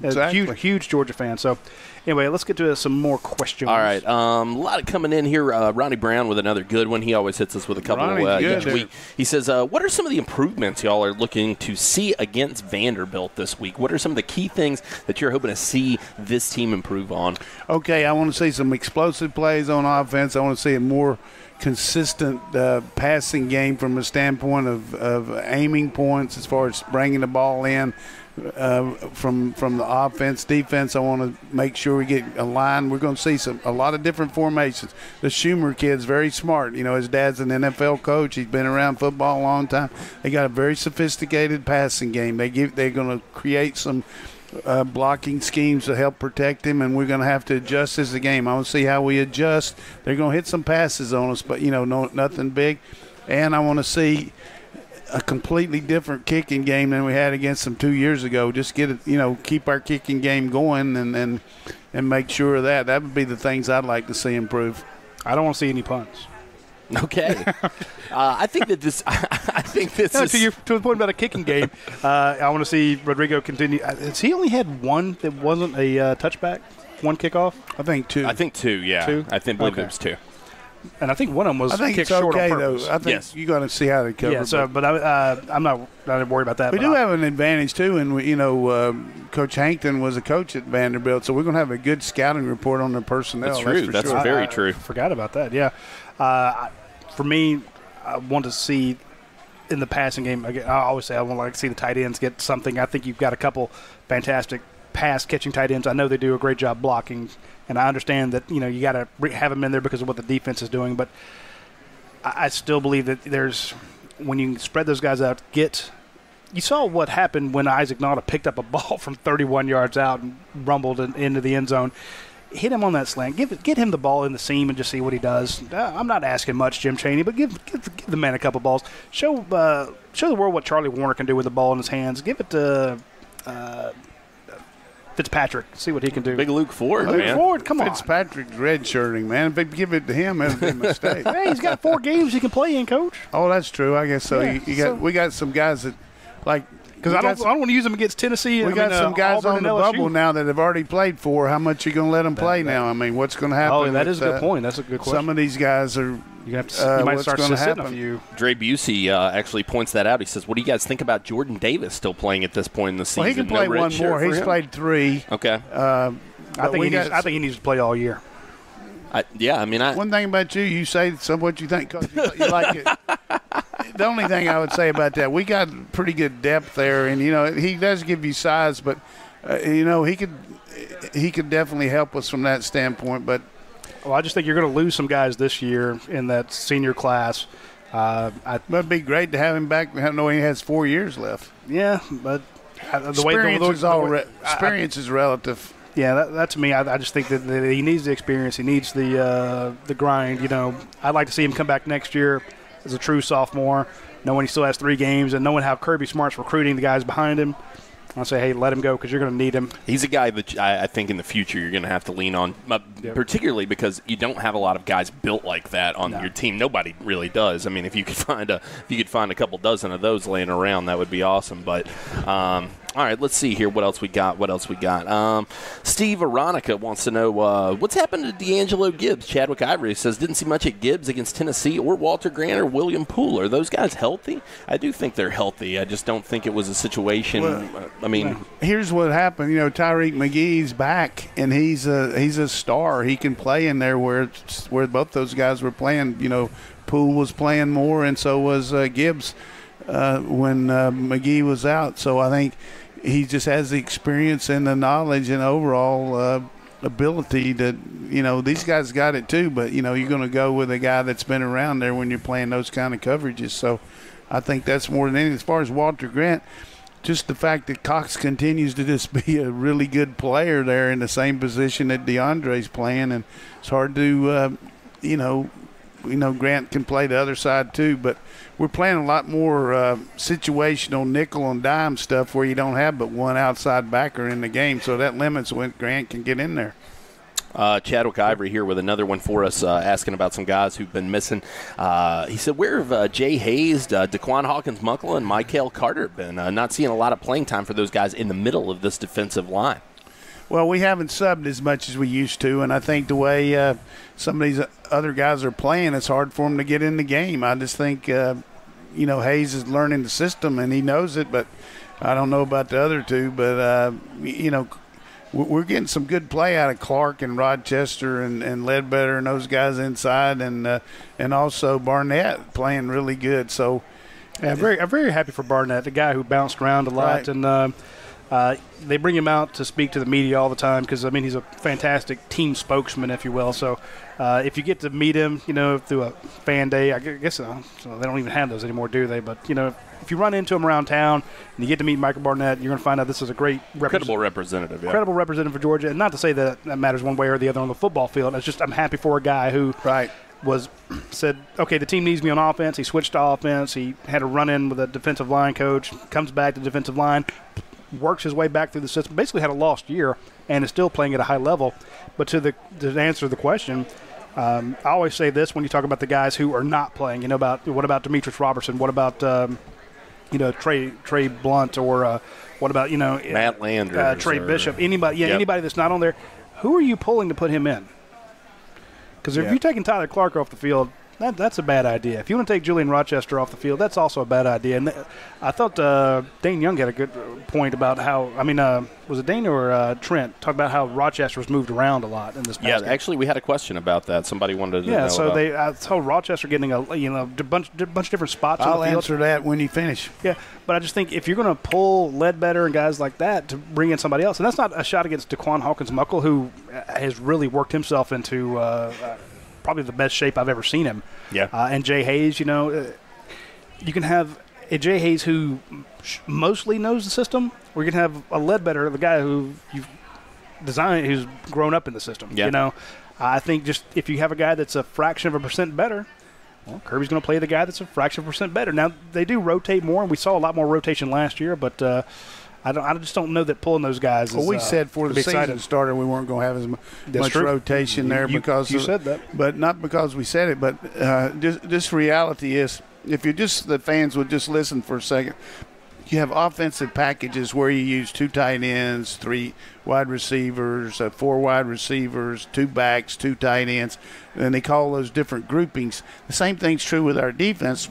S4: Exactly.
S2: Huge Georgia fan. So, anyway, let's get to some more questions.
S3: All right. A lot of coming in here. Ronnie Brown with another good one. He always hits us with a couple each week. He says, what are some of the improvements y'all are looking to see against Vanderbilt this week? What are some of the key things that you're hoping to see this team improve on?
S4: Okay, I want to see some explosive plays on offense. I want to see a more consistent passing game from a standpoint of aiming points as far as bringing the ball in. From the offense, defense, I want to make sure we get a line. We're going to see a lot of different formations. The Schumer kid's very smart. His dad's an NFL coach. He's been around football a long time. They got a very sophisticated passing game. They're going to create some blocking schemes to help protect him, and we're going to have to adjust as the game. I want to see how we adjust. They're going to hit some passes on us, but nothing big. And I want to see a completely different kicking game than we had against them 2 years ago. Just get it, keep our kicking game going and make sure of that. That would be the things I'd like to see improve.
S2: I don't want to see any punts.
S3: Okay. I think this is
S2: to the point about a kicking game. I want to see Rodrigo continue. Has he only had one that wasn't a touchback? One kickoff?
S4: I think two.
S3: Yeah.
S2: Two?
S3: I believe it was two.
S2: And I think one of them was kicked short on purpose.
S4: I think you're going to see how they cover.
S2: Yeah, but I'm not worried about that.
S4: We do have an advantage too, and Coach Hankton was a coach at Vanderbilt, so we're going to have a good scouting report on their personnel.
S3: That's true. That's very true.
S2: I forgot about that. Yeah, for me, I want to see in the passing game. I always say I want to see the tight ends get something. I think you've got a couple fantastic pass catching tight ends. I know they do a great job blocking. And I understand that, you got to have them in there because of what the defense is doing. But I still believe that when you spread those guys out, you saw what happened when Isaac Nauta picked up a ball from 31 yards out and rumbled into the end zone. hit him on that slant. Get him the ball in the seam and just see what he does. I'm not asking much, Jim Chaney, but give the man a couple balls. Show the world what Charlie Warner can do with the ball in his hands. Give it to Fitzpatrick. See what he can do.
S3: Big Luke Ford, man.
S2: Luke Ford, come on.
S4: Fitzpatrick's redshirting, man. If they give it to him, that would be a mistake.
S2: Hey, he's got 4 games he can play in, Coach.
S4: Oh, that's true. I guess so.
S2: Yeah,
S4: we got some guys that, like,
S2: because I don't want to use them against Tennessee.
S4: We got some guys
S2: Auburn
S4: on the
S2: and LSU.
S4: bubble now that have already played for. How much are you going to let them play now? I mean, what's going to happen?
S2: Oh, that is a good point. That's a good question.
S4: Some of these guys are.
S2: You might start
S4: going to
S2: sitting
S4: happen?
S2: a few.
S3: Dre Busey actually points that out. He says, "What do you guys think about Jordan Davis still playing at this point in the season?"
S4: Well, he can play
S3: No red
S4: one
S3: shirt
S4: more.
S3: for
S4: He's
S3: him?
S4: played 3.
S3: Okay.
S2: I think he needs to play all year.
S4: One thing about you say what you think 'cause you like it. The only thing I would say about that, we got pretty good depth there, and he does give you size, but he could definitely help us from that standpoint. But
S2: I just think you're going to lose some guys this year in that senior class.
S4: it'd be great to have him back, knowing he has 4 years left.
S2: Yeah, but
S4: experience is relative.
S2: Yeah, that to me, I just think that he needs the experience. He needs the grind. I'd like to see him come back next year as a true sophomore, knowing he still has 3 games and knowing how Kirby Smart's recruiting the guys behind him. I'll say, hey, let him go because you're going to need him.
S3: He's a guy that I think in the future you're going to have to lean on, particularly because you don't have a lot of guys built like that on your team. Nobody really does. I mean, if you could find a couple dozen of those laying around, that would be awesome. But all right, let's see here. What else we got? Steve Aronica wants to know what's happened to D'Angelo Gibbs. Chadwick Ivory says, didn't see much at Gibbs against Tennessee or Walter Grant or William Poole. Are those guys healthy? I do think they're healthy. I just don't think it was a situation.
S4: Here's what happened. Tyreek McGee's back, and he's a star. He can play in there where both those guys were playing. Poole was playing more, and so was Gibbs when McGee was out. So I think he just has the experience and the knowledge and overall ability that, these guys got it too, but, you're going to go with a guy that's been around there when you're playing those kind of coverages. So I think that's more than anything. As far as Walter Grant, just the fact that Cox continues to just be a really good player there in the same position that DeAndre's playing, and it's hard to, Grant can play the other side too, but we're playing a lot more situational nickel and dime stuff where you don't have but one outside backer in the game, so that limits when Grant can get in there.
S3: Chadwick Ivory here with another one for us, asking about some guys who've been missing. He said, where have Jay Hayes, Daquan Hawkins-Muckle, and Michael Carter been? Not seeing a lot of playing time for those guys in the middle of this defensive line.
S4: Well, we haven't subbed as much as we used to, and I think the way some of these other guys are playing, it's hard for them to get in the game. I just think, Hayes is learning the system, and he knows it, but I don't know about the other two. But, we're getting some good play out of Clark and Rochester and Ledbetter and those guys inside, and also Barnett playing really good. So,
S2: I'm very happy for Barnett, the guy who bounced around a lot,
S4: right.
S2: And they bring him out to speak to the media all the time because, he's a fantastic team spokesman, if you will. So if you get to meet him, through a fan day, I guess they don't even have those anymore, do they? But, if you run into him around town and you get to meet Michael Barnett, you're going to find out this is a great
S3: credible representative. Yeah.
S2: Credible representative for Georgia. And not to say that matters one way or the other on the football field. It's just I'm happy for a guy who said, okay, the team needs me on offense. He switched to offense. He had a run-in with a defensive line coach, comes back to defensive line, works his way back through the system, basically had a lost year and is still playing at a high level. But to answer the question, I always say this when you talk about the guys who are not playing, what about Demetrius Robertson? What about, Trey Blunt, or what about,
S3: Matt Landers,
S2: Trey Bishop, anybody that's not on there? Who are you pulling to put him in? Because if you're taking Tyler Clark off the field, that's a bad idea. If you want to take Julian Rochester off the field, that's also a bad idea. And I thought Dane Young had a good point about how, was it Dane or Trent, talk about how Rochester was moved around a lot in this past game.
S3: Actually, we had a question about that. Somebody wanted to know.
S2: Yeah, so I told Rochester getting a bunch of different spots on the field.
S4: I'll answer that when you finish.
S2: Yeah, but I just think if you're going to pull Ledbetter and guys like that to bring in somebody else, and that's not a shot against Daquan Hawkins-Muckle, who has really worked himself into probably the best shape I've ever seen him.
S3: Yeah.
S2: And Jay Hayes, you can have a Jay Hayes who mostly knows the system, or you can have a Ledbetter, the guy who you've designed, who's grown up in the system.
S3: Yeah.
S2: You know, I think just if you have a guy that's a fraction of a percent better, well, Kirby's going to play the guy that's a fraction of a percent better. Now they do rotate more, and we saw a lot more rotation last year, but I just don't know that pulling those guys.
S4: Well,
S2: is,
S4: we said for the season starter we weren't going to have as much rotation there because
S2: you said that,
S4: but not because we said it. But this reality is, if you just the fans would just listen for a second. You have offensive packages where you use 2 tight ends, 3 wide receivers, 4 wide receivers, 2 backs, 2 tight ends, and they call those different groupings. The same thing's true with our defense.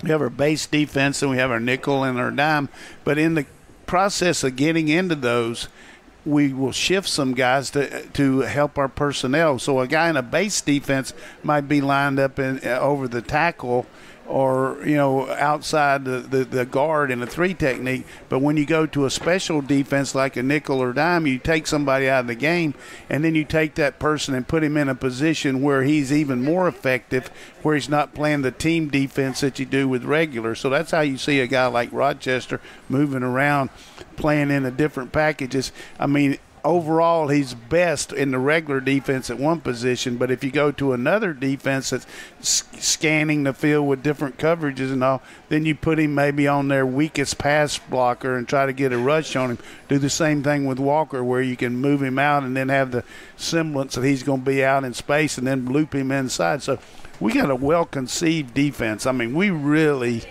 S4: We have our base defense and we have our nickel and our dime, but in the process of getting into those, we will shift some guys to help our personnel. So a guy in a base defense might be lined up over the tackle or, you know, outside the guard in a 3 technique. But when you go to a special defense like a nickel or dime, you take somebody out of the game, and then you take that person and put him in a position where he's even more effective, where he's not playing the team defense that you do with regular. So that's how you see a guy like Rochester moving around, playing in the different packages. I mean, overall, he's best in the regular defense at one position, but if you go to another defense that's scanning the field with different coverages and all, then you put him maybe on their weakest pass blocker and try to get a rush on him. Do the same thing with Walker, where you can move him out and then have the semblance that he's going to be out in space and then loop him inside. So we got a well-conceived defense. I mean, we really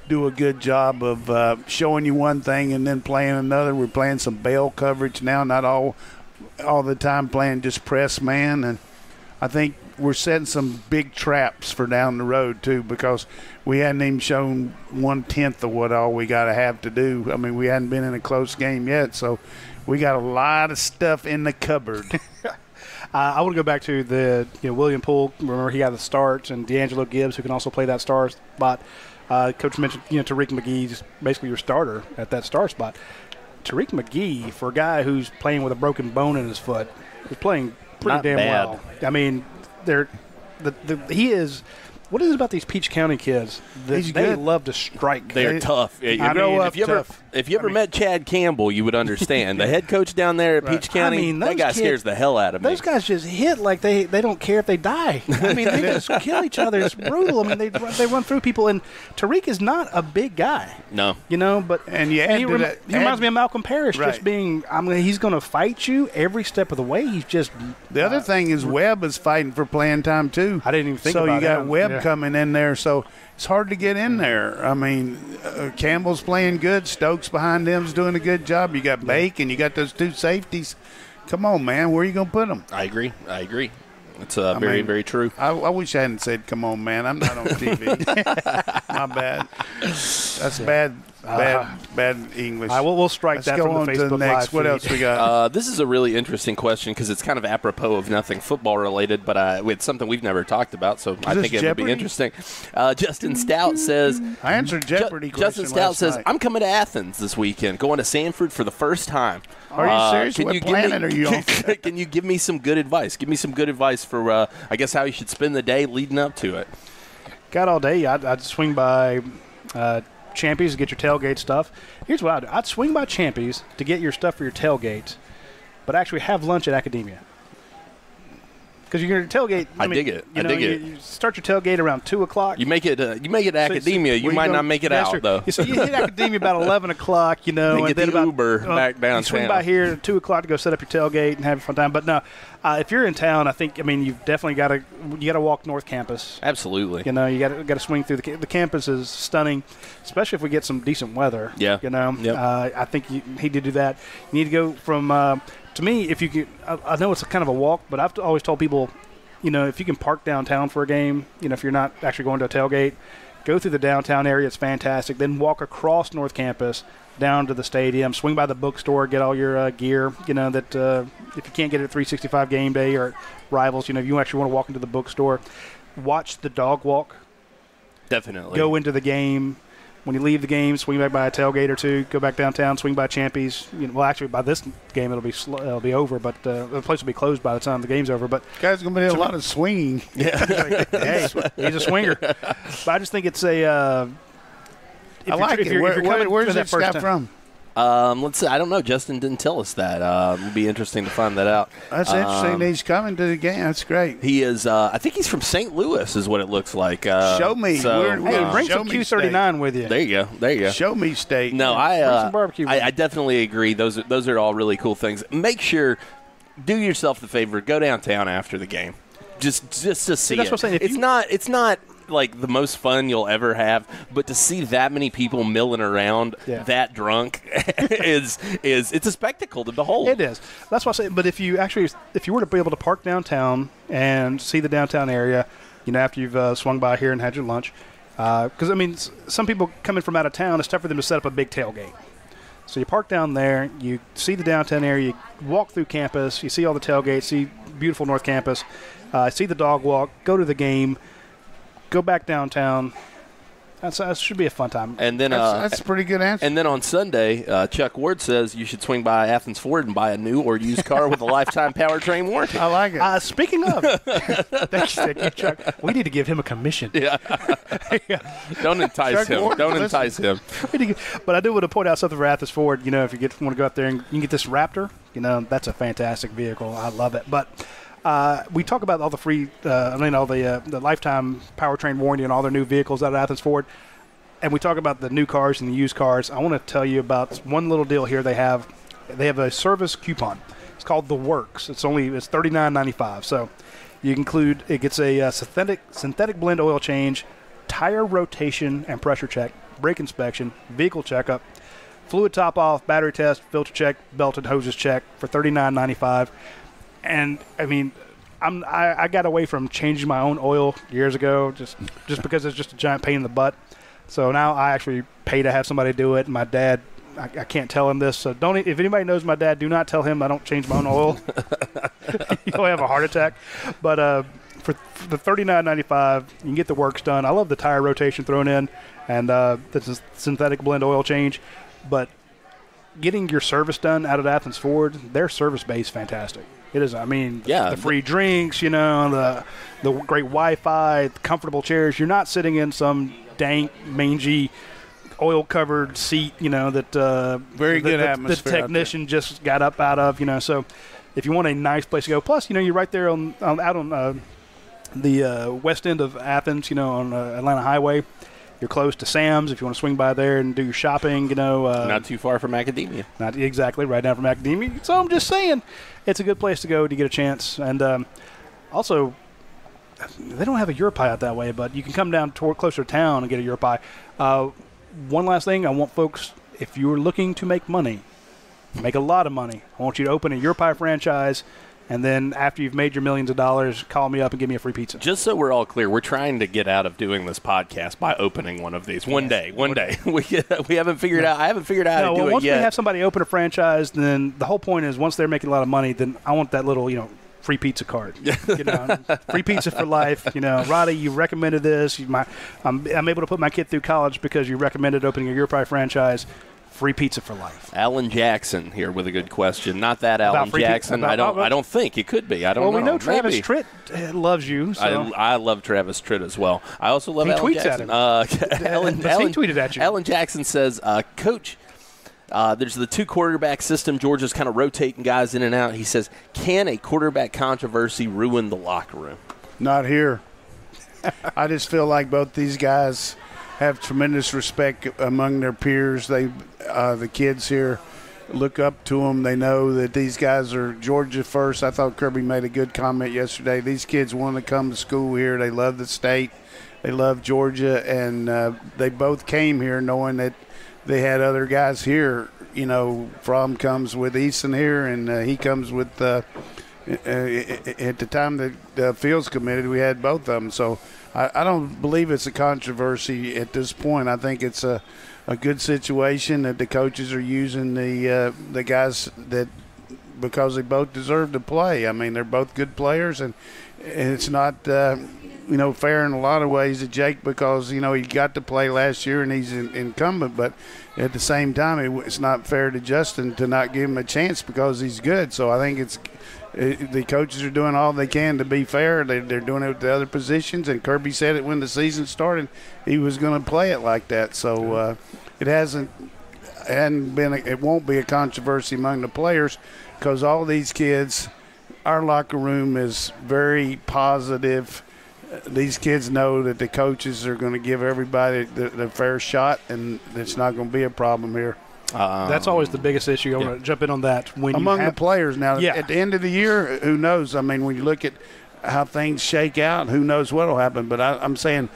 S4: do a good job of showing you one thing and then playing another. We're playing some bail coverage now, not all the time playing just press man, and I think we're setting some big traps for down the road too, because we hadn't even shown 1/10 of what all we got to have to do. I mean, we hadn't been in a close game yet, so we got a lot of stuff in the cupboard.
S2: I want to go back to the William Poole. Remember, he got the starts, and D'Angelo Gibbs, who can also play that star spot. Coach mentioned, Tariq McGee's basically your starter at that star spot. Tariq McGee, for a guy who's playing with a broken bone in his foot, is playing pretty
S3: Not
S2: damn
S3: bad.
S2: well. I mean, he is. What is it about these Peach County kids that they love to strike?
S3: They're tough. If you ever met Chad Campbell, you would understand. The head coach down there at Peach County, that guy scares the hell out of me.
S2: Those guys just hit like they don't care if they die. I mean, they just kill each other. It's brutal. I mean, they run through people. And Tariq is not a big guy.
S3: No.
S2: But he reminds me of Malcolm Parrish, just being, he's going to fight you every step of the way. He's just.
S4: The other thing is Webb is fighting for playing time, too.
S2: I didn't even think about that.
S4: So you got Webb coming in there, so it's hard to get in there. I mean, Campbell's playing good. Stokes behind him's doing a good job. You got Bake and you got those 2 safeties. Come on, man. Where are you going to put them?
S3: I agree. It's very, very true.
S4: I wish I hadn't said, come on, man. I'm not on TV. My bad. That's bad English.
S2: We'll strike that from the Facebook Live feed.
S4: What else we got?
S3: This is a really interesting question because it's kind of apropos of nothing football related, but it's something we've never talked about, so I think it would be interesting. Justin Stout says –
S4: I answered Jeopardy question
S3: Justin Stout
S4: last
S3: says,
S4: night.
S3: I'm coming to Athens this weekend, going to Sanford for the first time.
S4: Are you serious? What planet are you on?
S3: Can you give me some good advice? Give me some good advice for, I guess, how you should spend the day leading up to it.
S2: Got all day. I'd swing by Champy's to get your tailgate stuff. Here's what I'd do. I'd swing by Champy's to get your stuff for your tailgate, but actually have lunch at Academia. Because you're going to tailgate.
S3: I dig it.
S2: You start your tailgate around 2 o'clock.
S3: You make it Academia. You might not make it out, though.
S2: So you hit Academia about 11 o'clock,
S3: and
S2: then
S3: get the
S2: about
S3: Uber back downtown.
S2: You swing by here at 2 o'clock to go set up your tailgate and have a fun time. But no, if you're in town, you've definitely got to walk North Campus.
S3: Absolutely.
S2: You got to swing through the campus is stunning, especially if we get some decent weather.
S3: Yeah.
S2: I think he did do that. You need to go from. To me, if you can, I know it's kind of a walk, but I've always told people, if you can park downtown for a game, if you're not actually going to a tailgate, go through the downtown area. It's fantastic. Then walk across North Campus down to the stadium, swing by the bookstore, get all your gear, that if you can't get it at 365 game day or at Rivals, if you actually want to walk into the bookstore, watch the dog walk.
S3: Definitely.
S2: Go into the game. When you leave the game, swing back by a tailgate or two, go back downtown, swing by Champy's. Actually, by this game, it'll be over, but the place will be closed by the time the game's over. But
S4: guys, going to be a lot of swinging.
S2: Yeah, hey, he's a swinger. But I just think it's a.
S4: I like it. Where's that guy from?
S3: Let's see. I don't know. Justin didn't tell us that. It'll be interesting to find that out.
S4: That's interesting. He's coming to the game. That's great.
S3: He is. I think he's from St. Louis, is what it looks like.
S4: Show me.
S2: Hey, bring some Q39 with you.
S3: There you go.
S4: Show me state.
S3: No,
S2: bring some barbecue.
S3: I definitely agree. Those are all really cool things. Make sure, do yourself the favor, go downtown after the game, just to see
S2: that's
S3: it.
S2: What I'm saying.
S3: It's not like the most fun you'll ever have, but to see that many people milling around that drunk is it's a spectacle to behold.
S2: It is. That's what I say. But if you were to be able to park downtown and see the downtown area, after you've swung by here and had your lunch, because I mean, some people coming from out of town, it's tough for them to set up a big tailgate. So you park down there, you see the downtown area, you walk through campus, you see all the tailgates, see beautiful North Campus, see the dog walk, go to the game. Go back downtown. That should be a fun time.
S3: And then
S4: that's a pretty good answer.
S3: And then on Sunday, Chuck Ward says you should swing by Athens Ford and buy a new or used car with a lifetime powertrain warranty.
S4: I like it.
S2: Speaking of, thank you, Chuck. We need to give him a commission.
S3: Yeah. Don't entice
S4: Chuck
S3: him.
S4: Ward,
S3: Don't entice him.
S2: But I do want to point out something for Athens Ford. If you want to go out there and you can get this Raptor, that's a fantastic vehicle. I love it. But we talk about all the free, all the lifetime powertrain warranty and all their new vehicles out of Athens Ford, and we talk about the new cars and the used cars. I want to tell you about one little deal here. They have a service coupon. It's called The Works. It's $39.95. So you include it gets a synthetic blend oil change, tire rotation and pressure check, brake inspection, vehicle checkup, fluid top off, battery test, filter check, belt and hoses check for $39.95. And I mean, I got away from changing my own oil years ago, just because it's just a giant pain in the butt. So now I actually pay to have somebody do it. My dad, I can't tell him this. So if anybody knows my dad, do not tell him I don't change my own oil. He'll have a heart attack. But for the $39.95, you can get the works done. I love the tire rotation thrown in, and the synthetic blend oil change. But getting your service done out at Athens Ford, their service base fantastic. It is. I mean, the free drinks, the great Wi-Fi, the comfortable chairs. You're not sitting in some dank, mangy, oil-covered seat, that
S4: very good atmosphere.
S2: The technician just got up out of, So, if you want a nice place to go, plus, you're right there out on the west end of Athens, on Atlanta Highway. You're close to Sam's if you want to swing by there and do your shopping,
S3: Not too far from Academia.
S2: Not exactly, right down from Academia. So I'm just saying it's a good place to go to get a chance. And also, they don't have a Europie out that way, but you can come down closer to town and get a Europie. One last thing, I want folks, if you're looking to make money, make a lot of money, I want you to open a Europie franchise. And then after you've made your millions of dollars, call me up and give me a free pizza.
S3: Just so we're all clear, we're trying to get out of doing this podcast by opening one of these. One day. We haven't figured out. I haven't figured out how to do it yet.
S2: Once we have somebody open a franchise, then the whole point is once they're making a lot of money, then I want that little, free pizza card. Free pizza for life. Radi, you recommended this. I'm able to put my kid through college because you recommended opening a Europie franchise. Free pizza for life.
S3: Alan Jackson here with a good question. Not that Alan Jackson. I don't think it could be. I don't know.
S2: Well, we know Travis Tritt loves you. So.
S3: I love Travis Tritt as well. I also love Alan Jackson.
S2: He tweeted at you.
S3: Alan Jackson says, Coach, there's the two quarterback system. Georgia's kind of rotating guys in and out. He says, can a quarterback controversy ruin the locker room?
S4: Not here. I just feel like both these guys have tremendous respect among their peers. The kids here look up to them. They know that these guys are Georgia first. I thought Kirby made a good comment yesterday. These kids want to come to school here. They love the state. They love Georgia, and they both came here knowing that they had other guys here. Fromm comes with Easton here, and he comes with at the time that Fields committed, we had both of them. So I don't believe it's a controversy at this point. I think it's a good situation that the coaches are using the guys that because they both deserve to play. I mean, they're both good players, and it's not fair in a lot of ways to Jake because he got to play last year and he's an incumbent, but at the same time it's not fair to Justin to not give him a chance because he's good. So I think the coaches are doing all they can to be fair. They're doing it with the other positions, and Kirby said it when the season started. He was going to play it like that. So it hasn't it won't be a controversy among the players because all these kids, our locker room is very positive. These kids know that the coaches are going to give everybody the fair shot, and it's not going to be a problem here.
S2: That's always the biggest issue. I want to jump in on that.
S4: Among the players now, at the end of the year, who knows? I mean, when you look at how things shake out, who knows what will happen. But I'm saying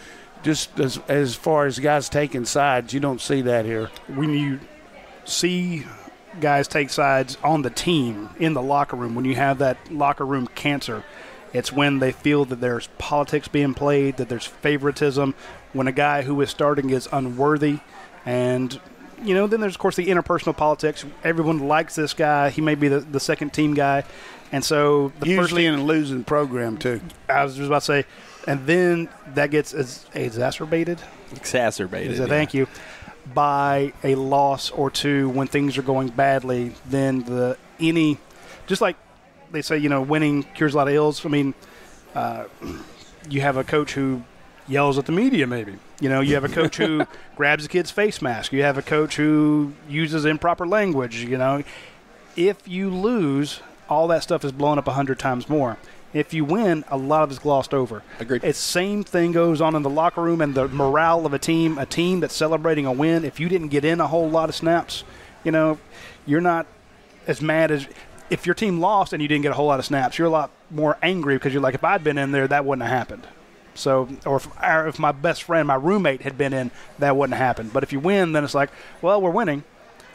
S4: just as far as guys taking sides, you don't see that here.
S2: When you see guys take sides on the team in the locker room, when you have that locker room cancer, it's when they feel that there's politics being played, that there's favoritism, when a guy who is starting is unworthy. And, then there's, of course, the interpersonal politics. Everyone likes this guy. He may be the second team guy. And so
S4: usually in a losing program, too.
S2: I was just about to say, and then that gets exacerbated. Thank you. By a loss or two when things are going badly, then just like they say, winning cures a lot of ills. I mean, you have a coach who yells at the media, maybe. You have a coach who grabs a kid's face mask. You have a coach who uses improper language. If you lose, all that stuff is blown up 100 times more. If you win, a lot of it's glossed over.
S3: Agreed.
S2: It's same thing goes on in the locker room and the morale of a team that's celebrating a win. If you didn't get in a whole lot of snaps, you're not as mad as if your team lost and you didn't get a whole lot of snaps. You're a lot more angry because you're like, if I'd been in there, that wouldn't have happened. So, or if my best friend, my roommate had been in, that wouldn't have happened. But if you win, then it's like, well, we're winning.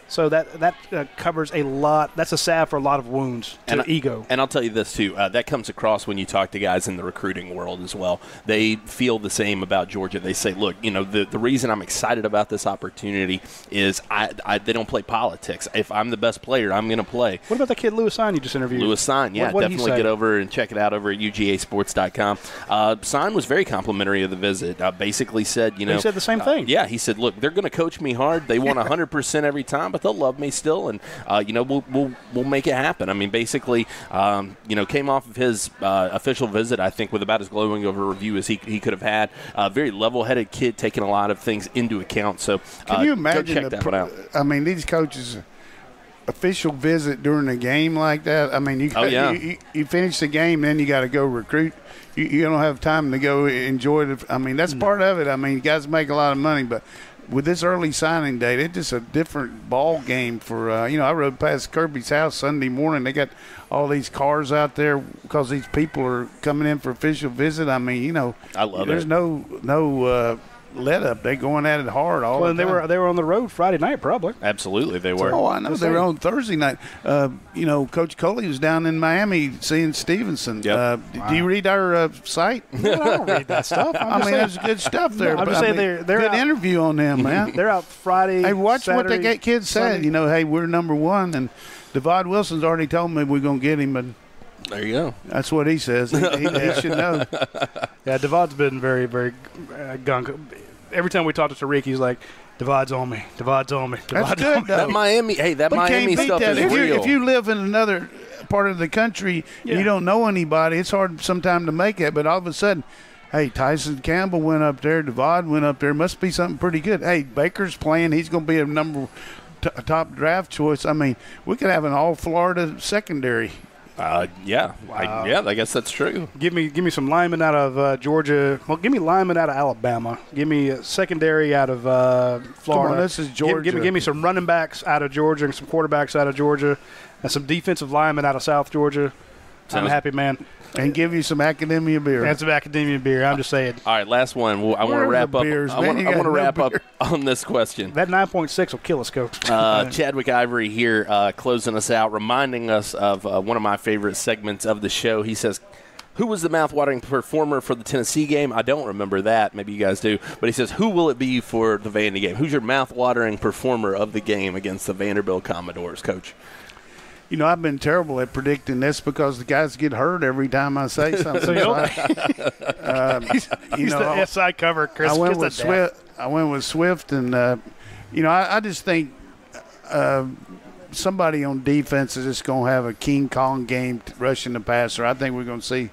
S2: So that covers a lot. That's a salve for a lot of wounds to ego.
S3: And I'll tell you this, too. That comes across when you talk to guys in the recruiting world as well. They feel the same about Georgia. They say, look, the reason I'm excited about this opportunity is they don't play politics. If I'm the best player, I'm going to play.
S2: What about the kid Lewis Sign you just interviewed?
S3: Lewis Sign, yeah.
S2: What
S3: definitely get over and check it out over at UGASports.com. Sign was very complimentary of the visit. Basically said,
S2: he said the same thing.
S3: Yeah, he said, look, they're going to coach me hard. They want 100% every time, but they'll love me still, and we'll make it happen. I mean, basically, came off of his official visit, I think, with about as glowing of a review as he could have had. Very level-headed kid, taking a lot of things into account. So,
S4: can you imagine?
S3: Go check that one out.
S4: I mean, these coaches. Official visit during a game like that. I mean, you finish the game, then you got to go recruit. You don't have time to go enjoy it. I mean, that's part of it. I mean, guys make a lot of money, but with this early signing date, it's just a different ball game for, I rode past Kirby's house Sunday morning. They got all these cars out there because these people are coming in for official visit. I mean,
S3: I love
S4: there's
S3: it.
S4: no let up. They're going at it hard all the time.
S2: And they were on the road Friday night, probably.
S3: Absolutely, they were.
S4: Oh, I know. They were on Thursday night. Coach Coley was down in Miami seeing Stevenson.
S3: Yep.
S4: Do you read our site?
S2: No, I don't read that stuff.
S4: There's good stuff there.
S2: I'm just saying they're
S4: good
S2: out,
S4: interview on them, man.
S2: They're out Friday.
S4: Hey, watch
S2: Saturday,
S4: what the kids said.
S2: Sunday.
S4: Hey, we're number one, and Devod Wilson's already told me we're going to get him, and
S3: there you go.
S4: That's what he says. He should know.
S2: Yeah, Devod's been very, very gunk. Every time we talk to Tariq, he's like, Devod's on me. Devod's on me.
S4: That's good, though.
S3: That Miami stuff is real.
S4: If you live in another part of the country and you don't know anybody, it's hard sometimes to make it. But all of a sudden, hey, Tyson Campbell went up there. Devod went up there. Must be something pretty good. Hey, Baker's playing. He's going to be a top draft choice. I mean, we could have an all-Florida secondary.
S3: I guess that's true.
S2: Give me some linemen out of Georgia. Well, give me linemen out of Alabama. Give me a secondary out of Florida.
S4: Come on, this is Georgia.
S2: Give me some running backs out of Georgia and some quarterbacks out of Georgia and some defensive linemen out of South Georgia. I'm a happy man.
S4: And give you some academia beer.
S2: And some academia beer. I'm just saying.
S3: All right, last one. I want to wrap up. I want to wrap up on this question.
S2: That 9.6 will kill us, Coach.
S3: Chadwick Ivory here closing us out, reminding us of one of my favorite segments of the show. He says, who was the mouth-watering performer for the Tennessee game? I don't remember that. Maybe you guys do. But he says, who will it be for the Vandy game? Who's your mouth-watering performer of the game against the Vanderbilt Commodores, Coach?
S4: I've been terrible at predicting this because the guys get hurt every time I say something.
S2: He's the SI cover, Chris.
S4: I went with Swift, and I just think somebody on defense is just going to have a King Kong game rushing the passer. I think we're going to see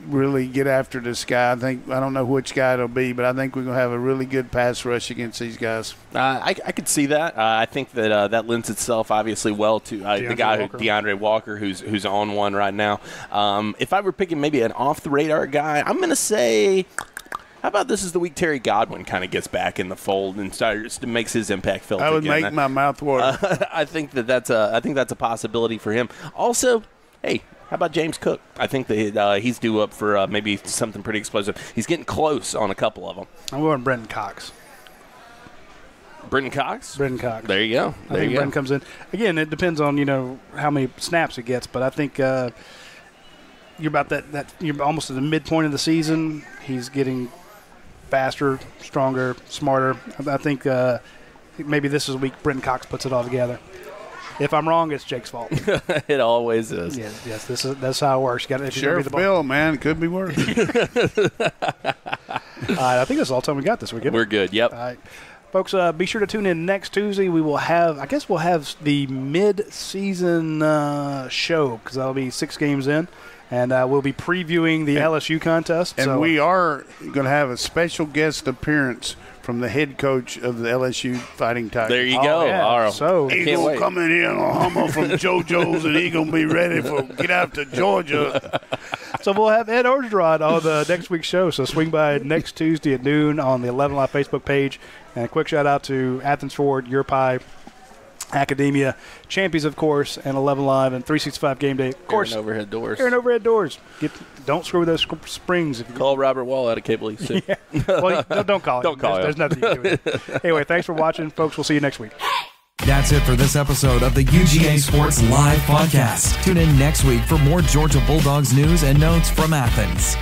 S4: really get after this guy. I don't know which guy it'll be, but I think we're going to have a really good pass rush against these guys.
S3: I could see that. I think that that lends itself obviously well to the guy, DeAndre Walker, who's on one right now. If I were picking maybe an off-the-radar guy, I'm going to say, how about this is the week Terry Godwin kind of gets back in the fold and makes his impact felt.
S4: I would make my mouth water.
S3: I think that's a possibility for him. Also, hey, how about James Cook? I think that he's due up for maybe something pretty explosive. He's getting close on a couple of them.
S2: I'm going Brenton Cox.
S3: Brenton Cox?
S2: Brenton Cox.
S3: There you go.
S2: I think Brenton comes in. Again, it depends on, how many snaps he gets, but I think you're about that you're almost at the midpoint of the season. He's getting faster, stronger, smarter. I think maybe this is a week Brenton Cox puts it all together. If I'm wrong, it's Jake's fault.
S3: It always is.
S2: Yes. That's how it works. You got
S4: Sheriff Bill, man, could be worse.
S2: All right, I think that's all the time we got this weekend.
S3: We're good. Yep.
S2: All right, folks, be sure to tune in next Tuesday. We will have, we'll have the mid-season show because that'll be 6 games in. And we'll be previewing the LSU contest.
S4: And we are going to have a special guest appearance from the head coach of the LSU Fighting Tigers.
S3: There you go.
S2: Yeah.
S3: All right.
S4: So he's going to come in here on Hummer from JoJo's, and he's going to be ready for get out to Georgia.
S2: So we'll have Ed Orgeron on the next week's show. So swing by next Tuesday at noon on the 11 Live Facebook page. And a quick shout-out to Athens Ford, Your Pie, Academia, Champions, of course, and 11 Live and 365 Game Day. Of course,
S3: Air and overhead doors.
S2: Air and overhead doors. Don't screw with those springs.
S3: Call Robert Wall out of Cable East.
S2: Yeah. Well, don't call him.
S3: Don't call him.
S2: There's nothing you can do with it. Anyway, thanks for watching, folks. We'll see you next week.
S1: That's it for this episode of the UGA Sports Live Podcast. Tune in next week for more Georgia Bulldogs news and notes from Athens.